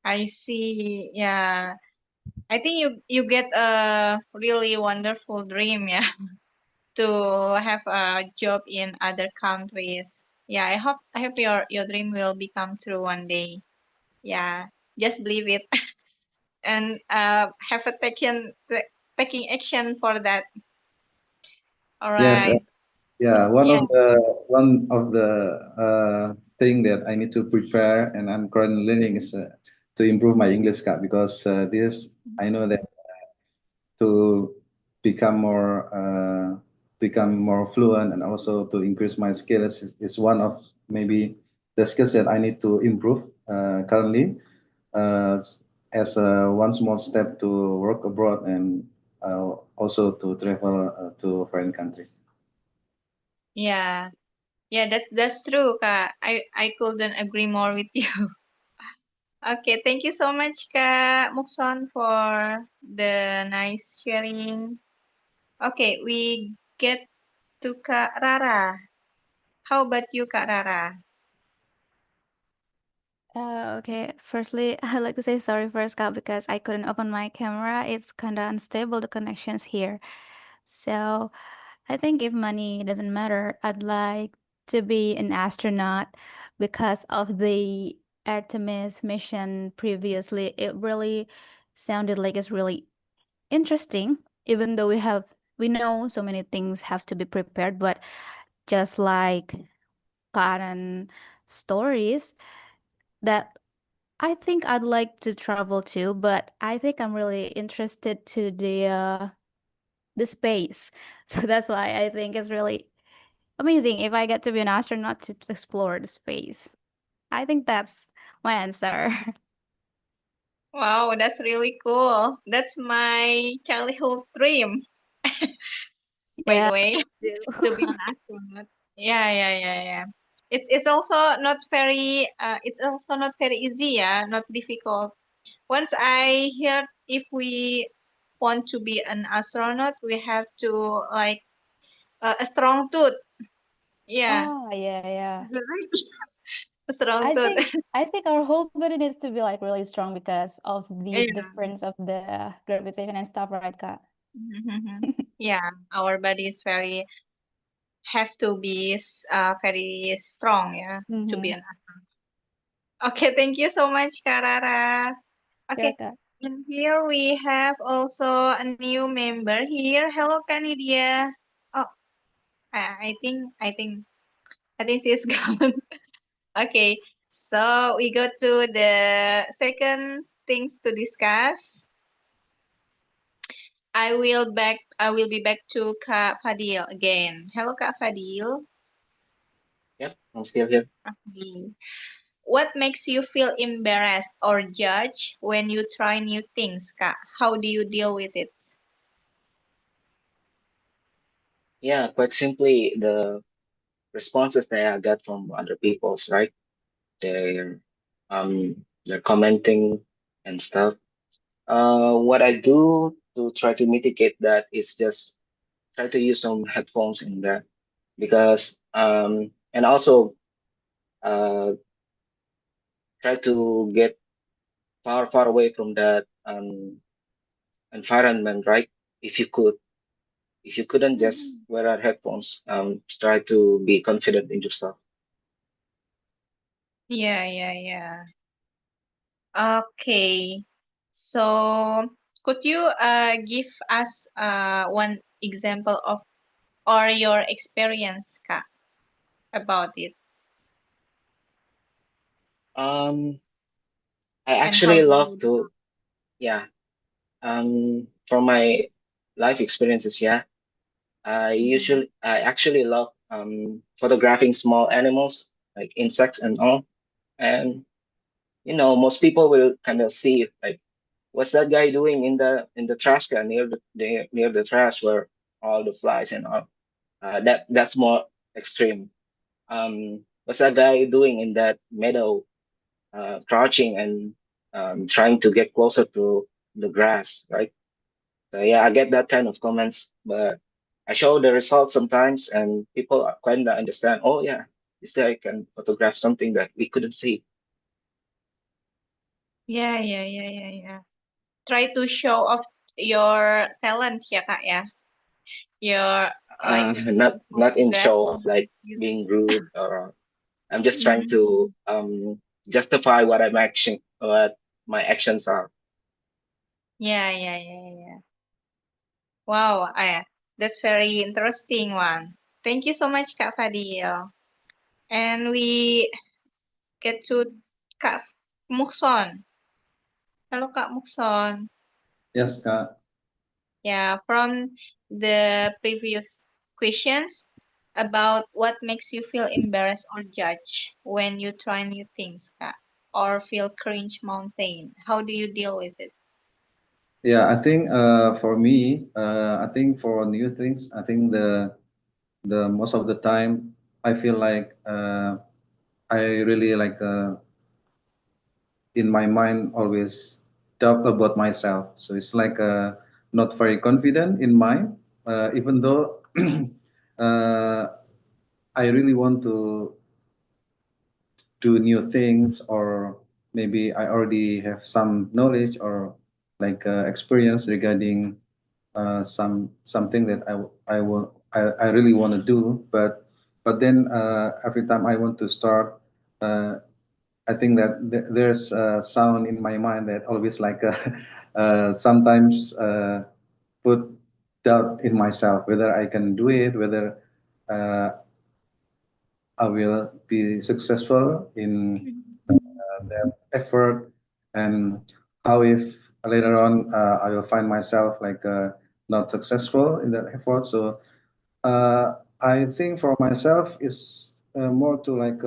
I see. Yeah. I think you get a really wonderful dream, yeah, to have a job in other countries. Yeah, I hope your dream will become true one day. Yeah, just believe it and have a taking action for that. All Yes, right. yeah. Yeah. One of the thing that I need to prepare and I'm currently learning is to improve my English, Kak, because this I know that to become more become more fluent and also to increase my skills is one of maybe the skills that I need to improve currently uh, as one small step to work abroad and also to travel to a foreign country. Yeah. Yeah, that's true, Kak. I couldn't agree more with you. Okay, thank you so much, Kak Mukson, for the nice sharing. Okay, we get to Kak Rara. How about you, Kak Rara? Okay, firstly, I'd like to say sorry first, Kak, because I couldn't open my camera. It's kind of unstable, the connections here. So I think if money doesn't matter, I'd like to be an astronaut because of the Artemis mission previously. It really sounded like it's really interesting, even though we know so many things have to be prepared, but just like Karen stories that I think I'd like to travel too, but I think I'm really interested to the space. So that's why I think it's really amazing if I get to be an astronaut to explore the space. I think that's my answer. Wow, that's really cool. That's my childhood dream, by Yeah, the way, do. to be an astronaut. Yeah. It's also not very it's also not very easy, yeah, not difficult. Once I heard if we want to be an astronaut, we have to like a strong tooth. Yeah, Oh, yeah. a strong I tooth. think I think our whole body needs to be like really strong because of the Yeah. difference of the gravitation and stuff, right, Kak? Yeah, our body is very have to be very strong, yeah, to be Mm-hmm. an astronaut. Okay, thank you so much, Karara. Sure, Okay, Kak. and here we have also a new member here. Hello, Kanidia. Oh, I think she's gone. Okay, so we go to the second things to discuss. I will be back to Kak Fadil again. Hello, Kak Fadil. Yep, I'm still here. Okay. What makes you feel embarrassed or judged when you try new things, Kak? How do you deal with it? Yeah, quite simply, the responses that I got from other people's, right? They're they're commenting and stuff. What I do to try to mitigate that is just try to use some headphones in there because and also try to get far away from that environment, right? If you could. If you couldn't, just wear our headphones. Try to be confident in yourself. Yeah. Okay. So could you give us one example of or your experience, Kak, about it Um, I and how actually do love you to, yeah. From my life experiences, yeah. I actually love photographing small animals like insects and all. And most people will kind of see like, what's that guy doing in the trash can near the trash where all the flies and all. That's more extreme. What's that guy doing in that meadow, crouching and trying to get closer to the grass, right? So yeah, I get that kind of comments, but I show the results sometimes, and people kind of understand. Oh yeah, this guy can photograph something that we couldn't see. Yeah. Try to show off your talent ya, Kak, ya. Your like Not in show of photography. like Yes. being rude, or I'm just trying to Mm. justify what my actions are. Yeah. Wow, that's very interesting one. Thank you so much, Kak Fadil. And we get to Kak Mukson. Hello, Kak Mukson. Yes, Kak. Yeah, from the previous questions about what makes you feel embarrassed or judged when you try new things, Kak, or feel cringe mountain. How do you deal with it? Yeah, I think for me, I think for new things, I think the most of the time I feel like I really like in my mind always doubt about myself. So it's like not very confident in mind, even though uh, I really want to do new things, or maybe I already have some knowledge or like experience regarding something that I really want to do, but then every time I want to start, I think that there's a sound in my mind that always like sometimes put doubt in myself whether I can do it, whether uh, I will be successful in that effort, and how if later on I will find myself like not successful in that effort. So I think for myself is more to like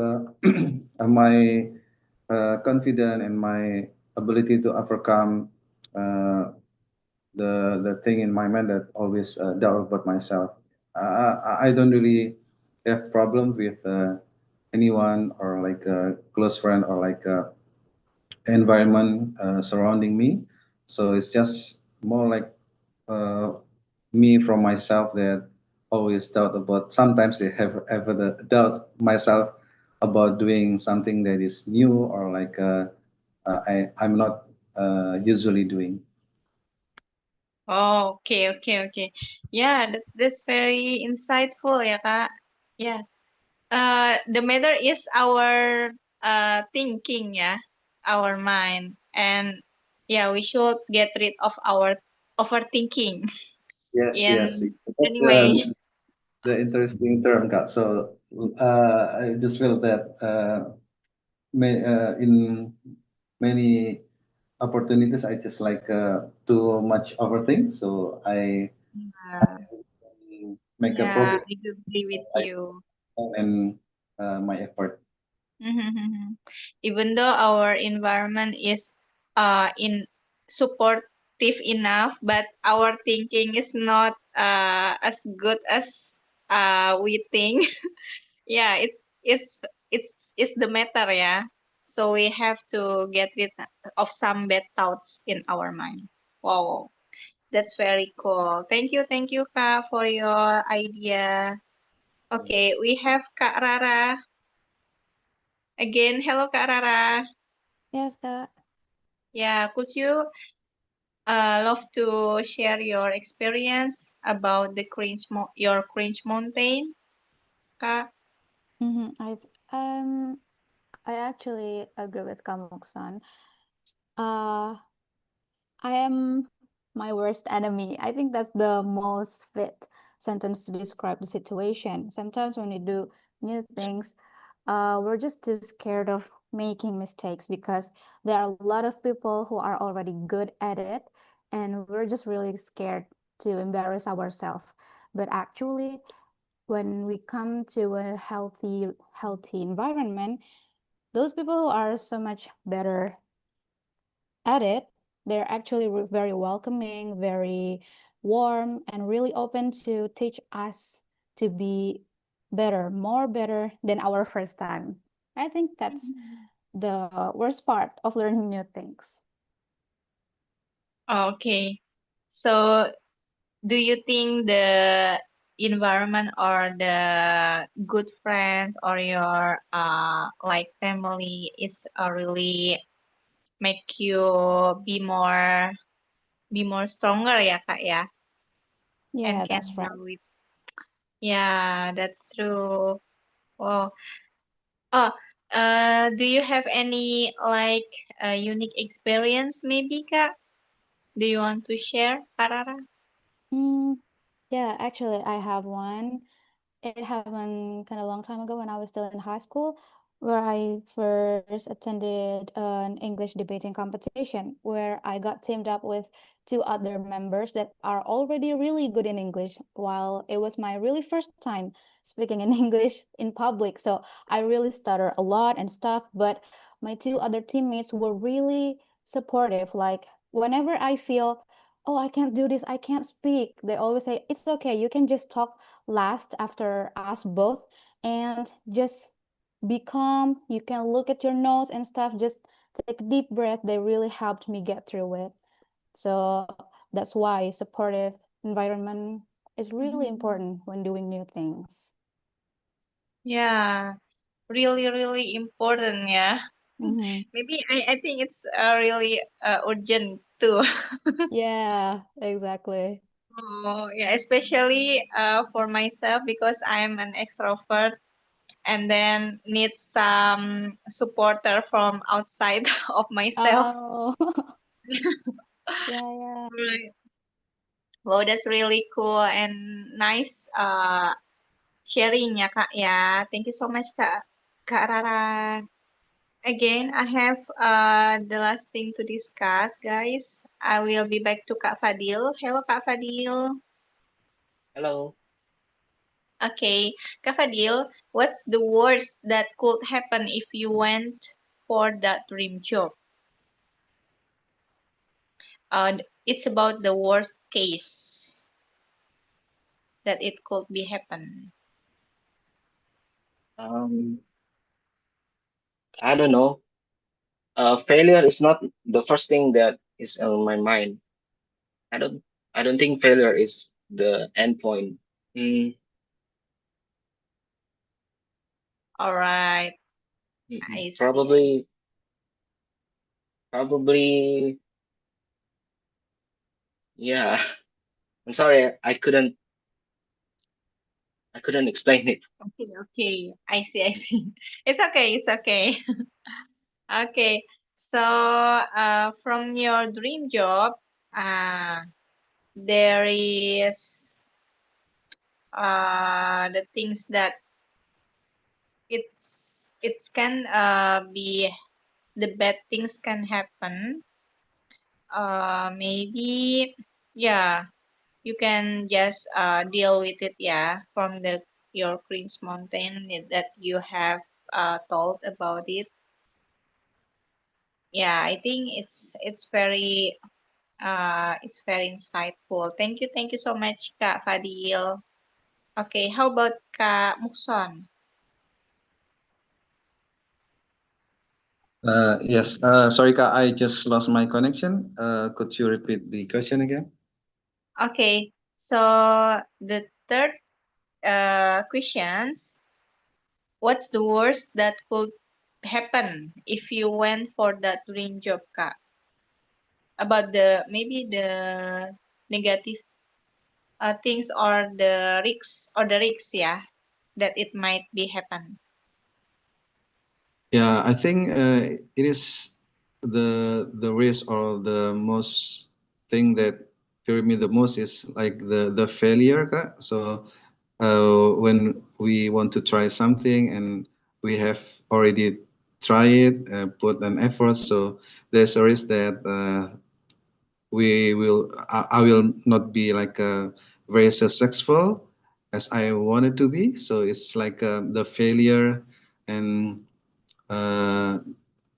my confidence and my ability to overcome uh, the thing in my mind that always doubt about myself. I don't really have problem with anyone or like a close friend or like a environment surrounding me. So it's just more like uh, me from myself that always doubt about. Sometimes I have ever the doubt myself about doing something that is new or like I'm not usually doing. Oh, okay. Yeah, that's very insightful ya, Kak. Yeah. The matter is our thinking ya, our mind. And yeah, we should get rid of our overthinking. Yes, yes. In That's anyway. the interesting term, Kak. So I just feel that in many opportunities, I just like too much overthink. So I Yeah, make a yeah, progress I do agree with you. and my effort. Even though our environment is in supportive enough, but our thinking is not as good as we think. Yeah, it's the matter, yeah. So we have to get rid of some bad thoughts in our mind. Wow, that's very cool. Thank you, Kak, for your idea. Okay, we have Kak Rara again. Hello, Kak Rara. Yes, Kak. Yeah, could you love to share your experience about the your Cringe Mountain, Kak? Mm-hmm. I actually agree with Kamuksan. Uh, I am my worst enemy. I think that's the most fit sentence to describe the situation. Sometimes when we do new things, we're just too scared of making mistakes because there are a lot of people who are already good at it, and we're just really scared to embarrass ourselves. But actually, when we come to a healthy environment, those people who are so much better at it, they're actually very welcoming, very warm, and really open to teach us to be better, more better than our first time. I think that's the worst part of learning new things. Okay. So, do you think the environment or the good friends or your like family is really make you be more stronger ya, Kak, ya? And Yeah, can that's right. handle with. Yeah, that's true. Oh, oh, do you have any like unique experience maybe, Kak? Do you want to share, Karara? Mm, yeah, actually, I have one. It happened kind of long time ago when I was still in high school, where I first attended an English debating competition where I got teamed up with two other members that are already really good in English, while it was my really first time speaking in English in public. So I really stutter a lot and stuff, but my two other teammates were really supportive. Like whenever I feel, oh, I can't do this, I can't speak, they always say, it's okay, you can just talk last after us both and just be calm. You can look at your nose and stuff, just take a deep breath. They really helped me get through it. So that's why supportive environment is really important when doing new things. Yeah, really, really important. Yeah. Mm-hmm. Maybe I think it's really urgent too. Yeah, exactly. Oh, yeah, especially for myself because I'm an extrovert and then need some supporter from outside of myself. Oh, yeah, yeah. Right. Wow, that's really cool and nice sharing ya Kak ya. Thank you so much Kak Rara. Again, I have the last thing to discuss, guys. I will be back to Kak Fadil. Hello Kak Fadil. Hello. Okay, Kak Fadil, what's the worst that could happen if you went for that dream job? It's about the worst case that it could be happen. Um, I don't know. Failure is not the first thing that is on my mind. I don't. I don't think failure is the end point. Mm, All right, I see. probably. Yeah. I'm sorry. I couldn't explain it. Okay, okay. I see, I see. It's okay, it's okay. Okay. So, from your dream job, uh, there is the things that it's can be the bad things can happen. Maybe yeah, you can just deal with it, yeah, from the your Cringe Mountain that you have told about it. Yeah, I think it's very insightful. Thank you so much, Kak Fadil. Okay, how about Kak Mukson? Yes. Sorry, Kak, I just lost my connection. Could you repeat the question again? Okay, so the third questions, what's the worst that could happen if you went for that dream job, Kak? About the maybe the negative things or the risks, yeah, that it might be happen. Yeah, I think it is the risk or the most thing that fear me the most is like the failure, Kak. So when we want to try something and we have already tried it, put an effort, so there's a risk that I will not be like very successful as I wanted to be. So it's like the failure and uh,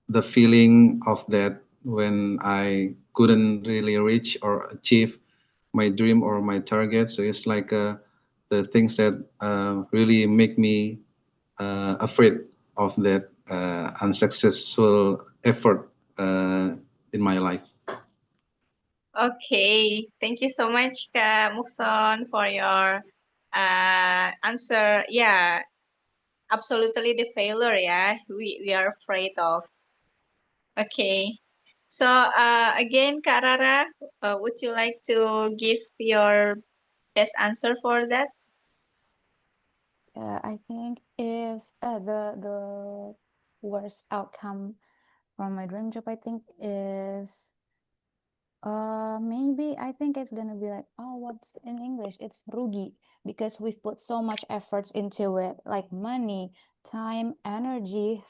the feeling of that when I couldn't really reach or achieve my dream or my target. So it's like the things that really make me afraid of that unsuccessful effort in my life. Okay, thank you so much, Kak Mukson, for your answer. Yeah, absolutely the failure, yeah, we are afraid of. Okay, so again, Kak Rara, would you like to give your best answer for that? I think if the worst outcome from my dream job, I think is maybe I think it's gonna be like, oh, what's in English? It's rugi because we've put so much efforts into it, like money, time, energy,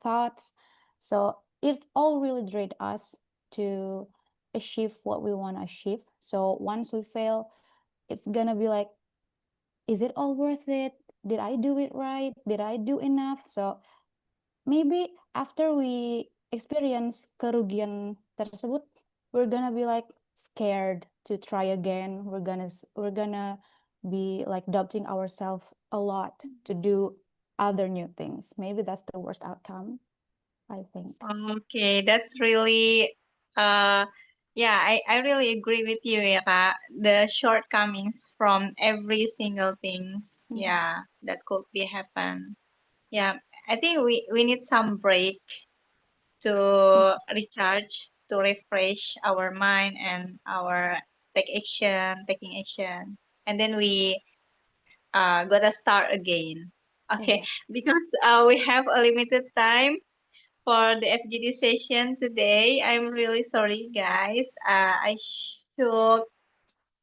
thoughts. So it all really drained us to achieve what we want to achieve. So once we fail, it's gonna be like, is it all worth it? Did I do it right? Did I do enough? So maybe after we experience kerugian tersebut, we're gonna be like scared to try again. We're gonna be like doubting ourselves a lot to do other new things. Maybe that's the worst outcome, I think. Okay, that's really uh Yeah, I really agree with you, ya Kak. The shortcomings from every single things, yeah, that could be happen. Yeah, I think we need some break to recharge, to refresh our mind and our taking action, and then we gotta start again. Okay, because we have a limited time for the FGD session today. I'm really sorry, guys. I should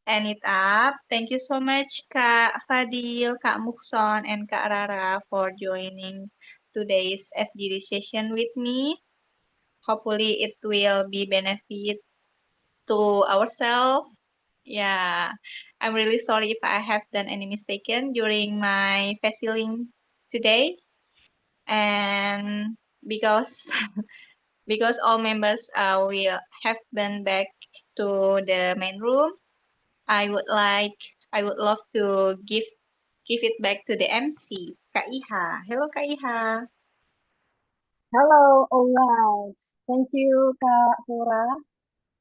end it up. Thank you so much, Kak Fadil, Kak Mukson, and Kak Rara for joining today's FGD session with me. Hopefully, it will be benefit to ourselves. Yeah, I'm really sorry if I have done any mistaken during my faciling today, and because because all members will have been back to the main room, I would like I would love to give it back to the MC, Kak Iha. Hello, Kak Iha. Hello, all right. Thank you, Kak Hura.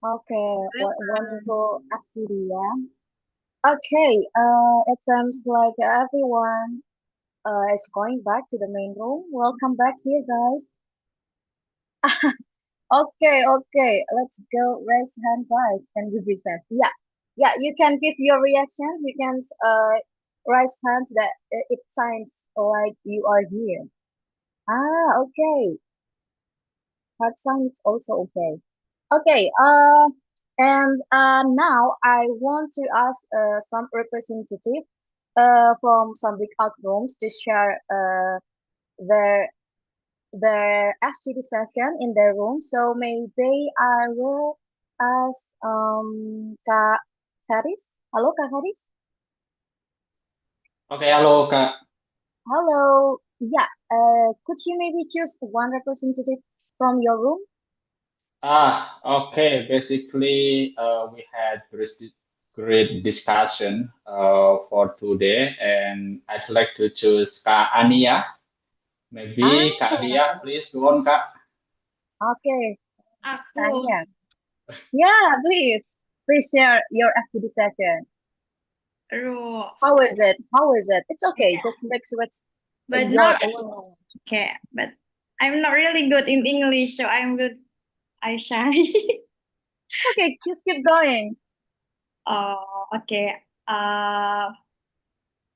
Okay, what a wonderful activity, yeah. Okay, it seems like everyone is going back to the main room. Welcome back here, guys. Okay, let's go. Raise hand, guys, and give present. Yeah, yeah, you can give your reactions. You can raise hands that it sounds like you are here. Okay. Heart sign is also okay. Okay, and now I want to ask some representative from some breakout rooms to share their their FGD session in their room. So maybe I will ask Kak Haris. Hello, Kak Haris. Oke, halo Kak. Hello. Yeah. Could you maybe choose one representative from your room? Okay. Basically, we had great discussion for today, and I'd like to choose Kak Ania. Maybe Kak Dia, please go on, Kak. Okay. Aku. Tanya. Yeah, please share your FGD session. Aduh. How is it? How is it? It's okay. Just mix with But your not own. okay. But I'm not really good in English, so I'm good. I shy. Okay, just keep going. Oh, okay.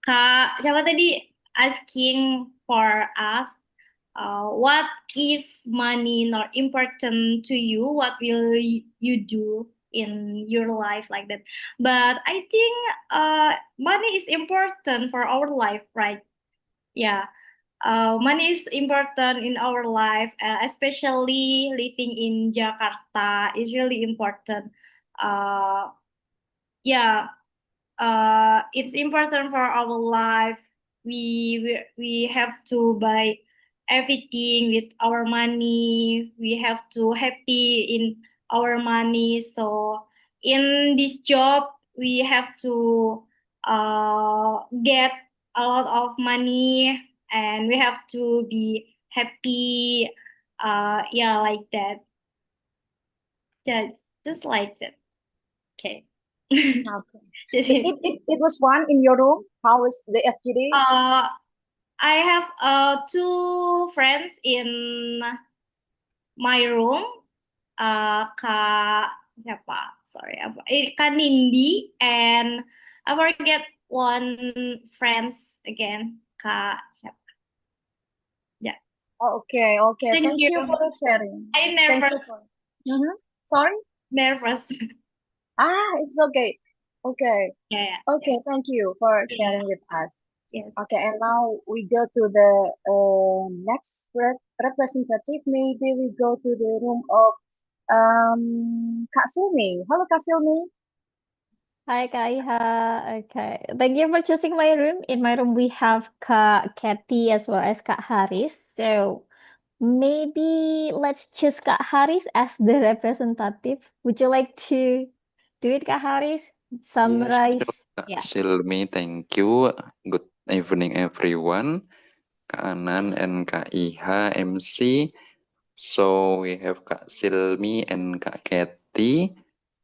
Kak, siapa tadi asking for us, what if money not important to you? What will you do in your life like that? But I think money is important for our life, right? Yeah. Money is important in our life, especially living in Jakarta is really important. Uh, yeah, it's important for our life. We have to buy everything with our money. We have to happy in our money. So in this job, we have to get a lot of money, and we have to be happy. Yeah, like that. Just like that. Okay. Okay. It was one in your room. How is the FGD? I have two friends in my room. Kak siapa? Sorry, apa? Kak Nindi, and I forget one friends again. Kak siapa? Yeah. Okay. Thank Thank you. you for sharing. I Thank nervous. you for. Sorry. Nervous. It's okay. Okay. Yeah. Okay. Thank you for sharing with us. Yes. Okay, and now we go to the next representative. Maybe we go to the room of Kak Sumi. Hello, Kak Sumi. Hi, Kak Iha. Okay, thank you for choosing my room. In my room, we have Kak Kathy as well as Kak Haris. So maybe let's choose Kak Haris as the representative. Would you like to do it, Kak Haris? Summarize. Kak Silmi, thank you. Good evening, everyone. Kak Anand and Kak Iha, MC. So we have Kak Silmi and Kak Kathy.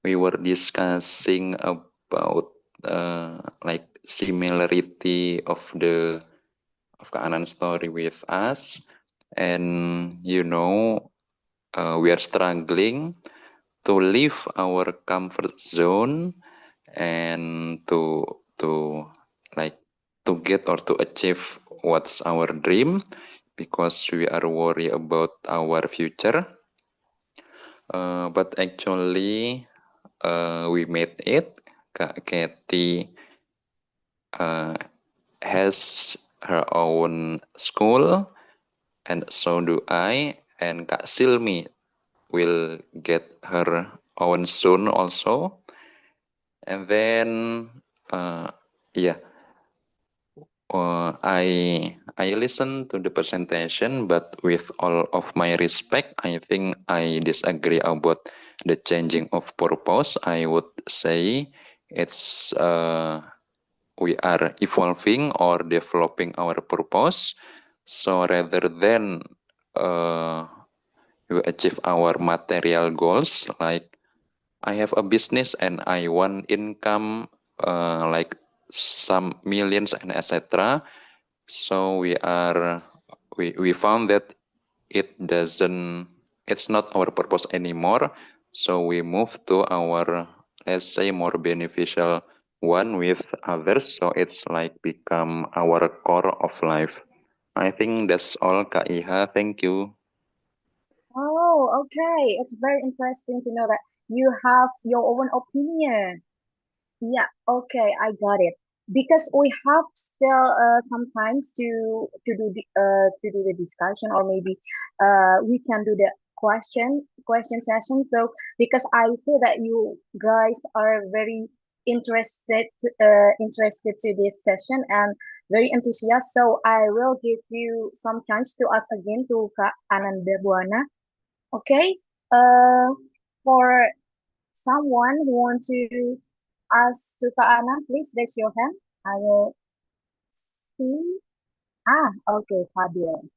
we were discussing about like similarity of Kak Anand's story with us, and we are struggling to leave our comfort zone and to like to get or to achieve what's our dream, because we are worried about our future. But actually, we made it. Kak Katie has her own school, and so do I. And Kak Silmi will get her own soon also. And then, yeah, I listen to the presentation, but with all of my respect, I think I disagree about the changing of purpose. I would say it's we are evolving or developing our purpose. So rather than we achieve our material goals, like I have a business and I want income like some millions and etc. So we found that it's not our purpose anymore. So we move to our, let's say, more beneficial one with others. So it's like become our core of life. I think that's all, Kak Iha. Thank you. Oh, okay. It's very interesting to know that you have your own opinion. Yeah, okay, I got it. Because we have still sometimes to do the discussion, or maybe we can do the question session. So because I see that you guys are very interested to this session and very enthusiastic. So I will give you some chance to ask again to Kak Anandabhuwana. Okay. For someone who want to ask to Kak Anand, please raise your hand. I will see. Ah, okay, Fadil.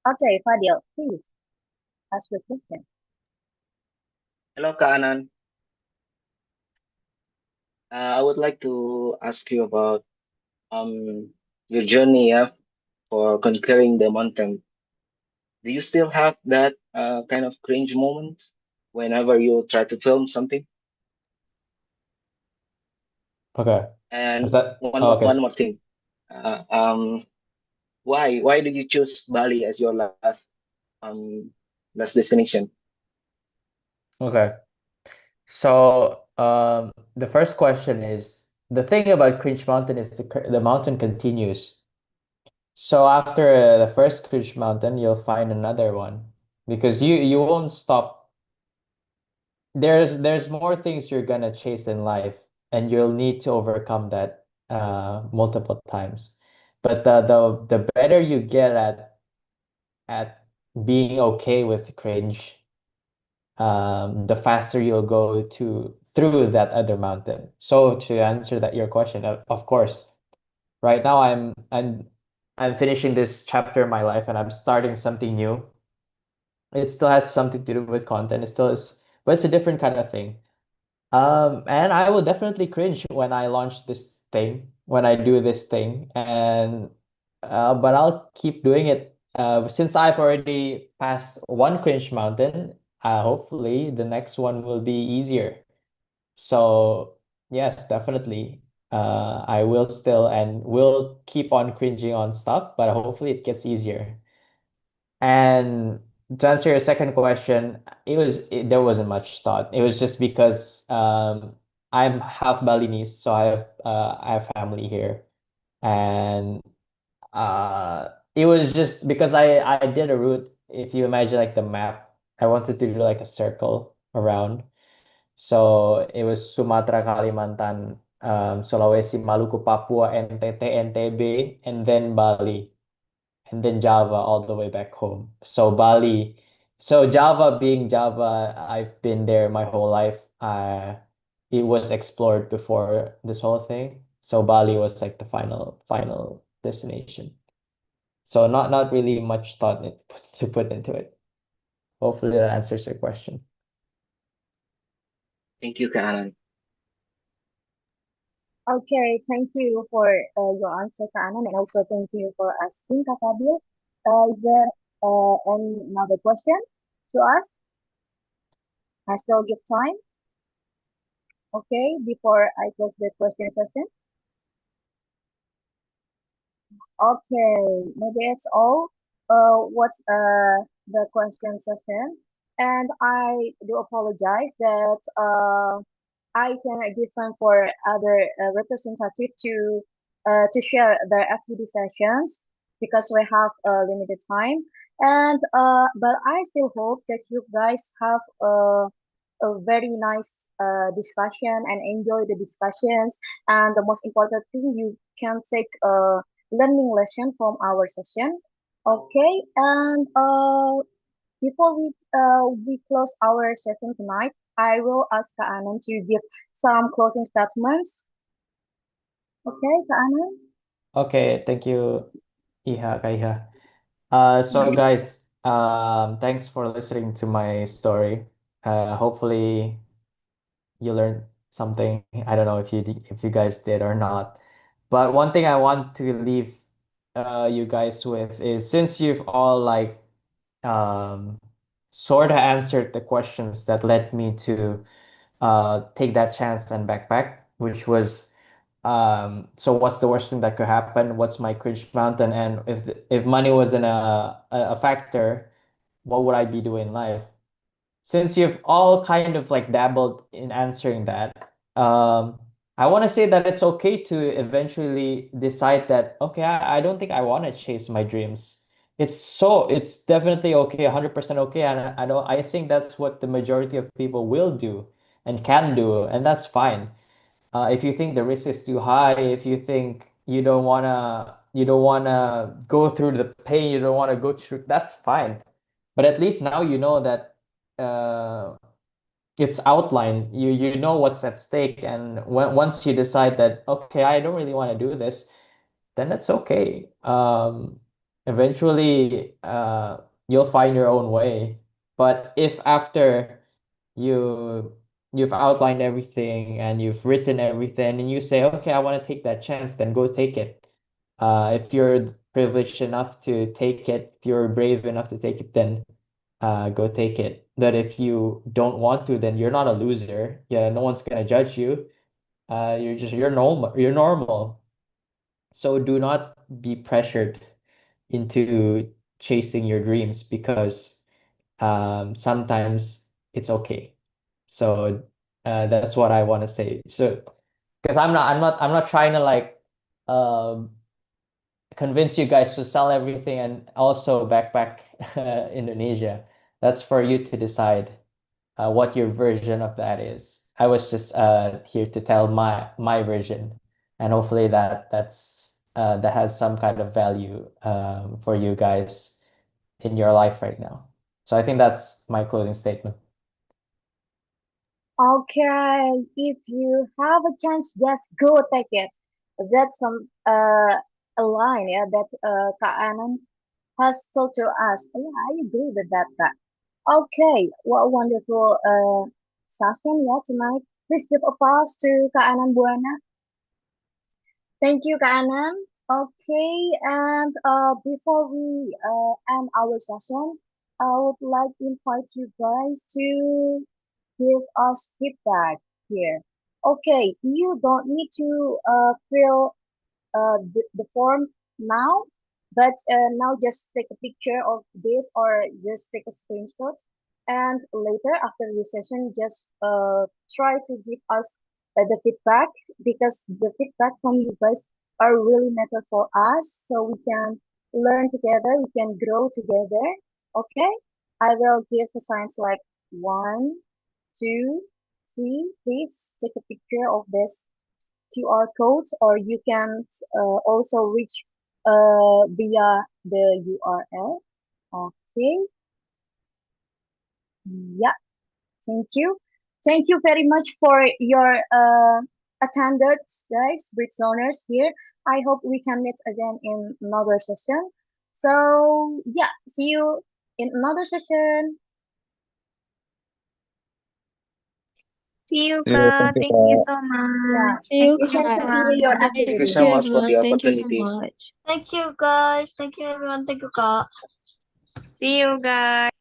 Okay, Fadil, please ask your question. Hello, Kak Anand. I would like to ask you about your journey, for conquering the mountain. Do you still have that kind of cringe moments whenever you try to film something? Okay. And Is that one okay? more thing. Why did you choose Bali as your last destination? Okay. So the first question is, the thing about Cringe Mountain is the mountain continues. So after the first Cringe Mountain, you'll find another one, because you won't stop. There's more things you're gonna chase in life, and you'll need to overcome that multiple times. But the better you get at being okay with cringe, the faster you'll go through that other mountain. So to answer that your question, of course, right now I'm finishing this chapter in my life, and I'm starting something new. It still has something to do with content. It still is, but it's a different kind of thing. And I will definitely cringe when I launch this thing, when I do this thing, and but I'll keep doing it. Since I've already passed one cringe mountain, hopefully the next one will be easier. So yes, definitely. I will still and will keep on cringing on stuff, but hopefully it gets easier. And to answer your second question, there wasn't much thought. It was just because I'm half Balinese, so I have family here, and it was just because I did a route. If you imagine like the map, I wanted to do like a circle around. So it was Sumatera, Kalimantan, Sulawesi, Maluku, Papua, NTT, NTB, and then Bali, and then Java all the way back home. So Bali, so Java being Java, I've been there my whole life. It was explored before this whole thing. So Bali was like the final destination. So not really much thought to put into it. Hopefully that answers your question. Thank you, Kak Anand. Okay, thank you for your answer, Kak Anand, and also thank you for asking, Kak Fadil. Is there another question to ask? I still give time. Okay, before I close the question session. Okay, maybe it's all. What's the question session? And I do apologize that I can give time for other representative to share their FGD sessions because we have limited time. And but I still hope that you guys have a very nice discussion and enjoy the discussions. And the most important thing, you can take a learning lesson from our session. Okay, and before we close our session tonight, I will ask Kak Anand to give some closing statements. Okay, Kak Anand? Okay, thank you, Kak Iha. So guys, thanks for listening to my story. Hopefully you learned something. I don't know if you guys did or not. But one thing I want to leave you guys with is, since you've all like um sort of answered the questions that led me to take that chance and backpack, which was so what's the worst thing that could happen? What's my cringe mountain? And if money wasn't a factor, what would I be doing in life? Since you've all kind of like dabbled in answering that, I want to say that it's okay to eventually decide that, okay, I don't think I want to chase my dreams. It's definitely okay, 100% okay. And I think that's what the majority of people will do and can do, and that's fine. If you think the risk is too high, if you think you don't wanna go through the pain, you don't wanna go through, that's fine. But at least now you know that uh, it's outlined. You know what's at stake, and once you decide that, okay, I don't really want to do this, then that's okay. Eventually, you'll find your own way. But if after you you've outlined everything and you've written everything and you say, okay, I want to take that chance, then go take it. If you're privileged enough to take it, if you're brave enough to take it, then go take it. But if you don't want to, then you're not a loser. Yeah, no one's gonna judge you. You're normal. You're normal. So do not be pressured into chasing your dreams, because sometimes it's okay. So that's what I want to say. So because I'm not trying to like um convince you guys to sell everything and also backpack Indonesia. That's for you to decide what your version of that is. I was just here to tell my version, and hopefully that has some kind of value for you guys in your life right now. So I think that's my closing statement. Okay, if you have a chance, just go take it. That's some a line, yeah, that Kak Anand has told to us. Yeah, I agree with that, Kak. Okay, what a wonderful session, yeah, tonight. Please give applause to Kak Anandabhuwana. Thank you, Kak Anand. Okay, and before we end our session, I would like to invite you guys to give us feedback here. Okay, you don't need to fill the form now, but now just take a picture of this or just take a screenshot. And later, after this session, just try to give us the feedback, because the feedback from you guys are really matter for us, so we can learn together, we can grow together. Okay, I will give the signs like 1, 2, 3. Please take a picture of this QR code, or you can also reach via the URL. Okay. Yeah. Thank you. Thank you very much for your attendance, guys, Britzoners here. I hope we can meet again in another session. So yeah, see you in another session. See you, Yeah, Kak. thank you, Thank you Kak. so Yeah, much. See Thank you, you, we can Kak. continue your everyone. Thank you activity. so much for the Thank you so opportunity. much. Thank you, guys. Thank you, everyone. Thank you, Kak. See you, guys.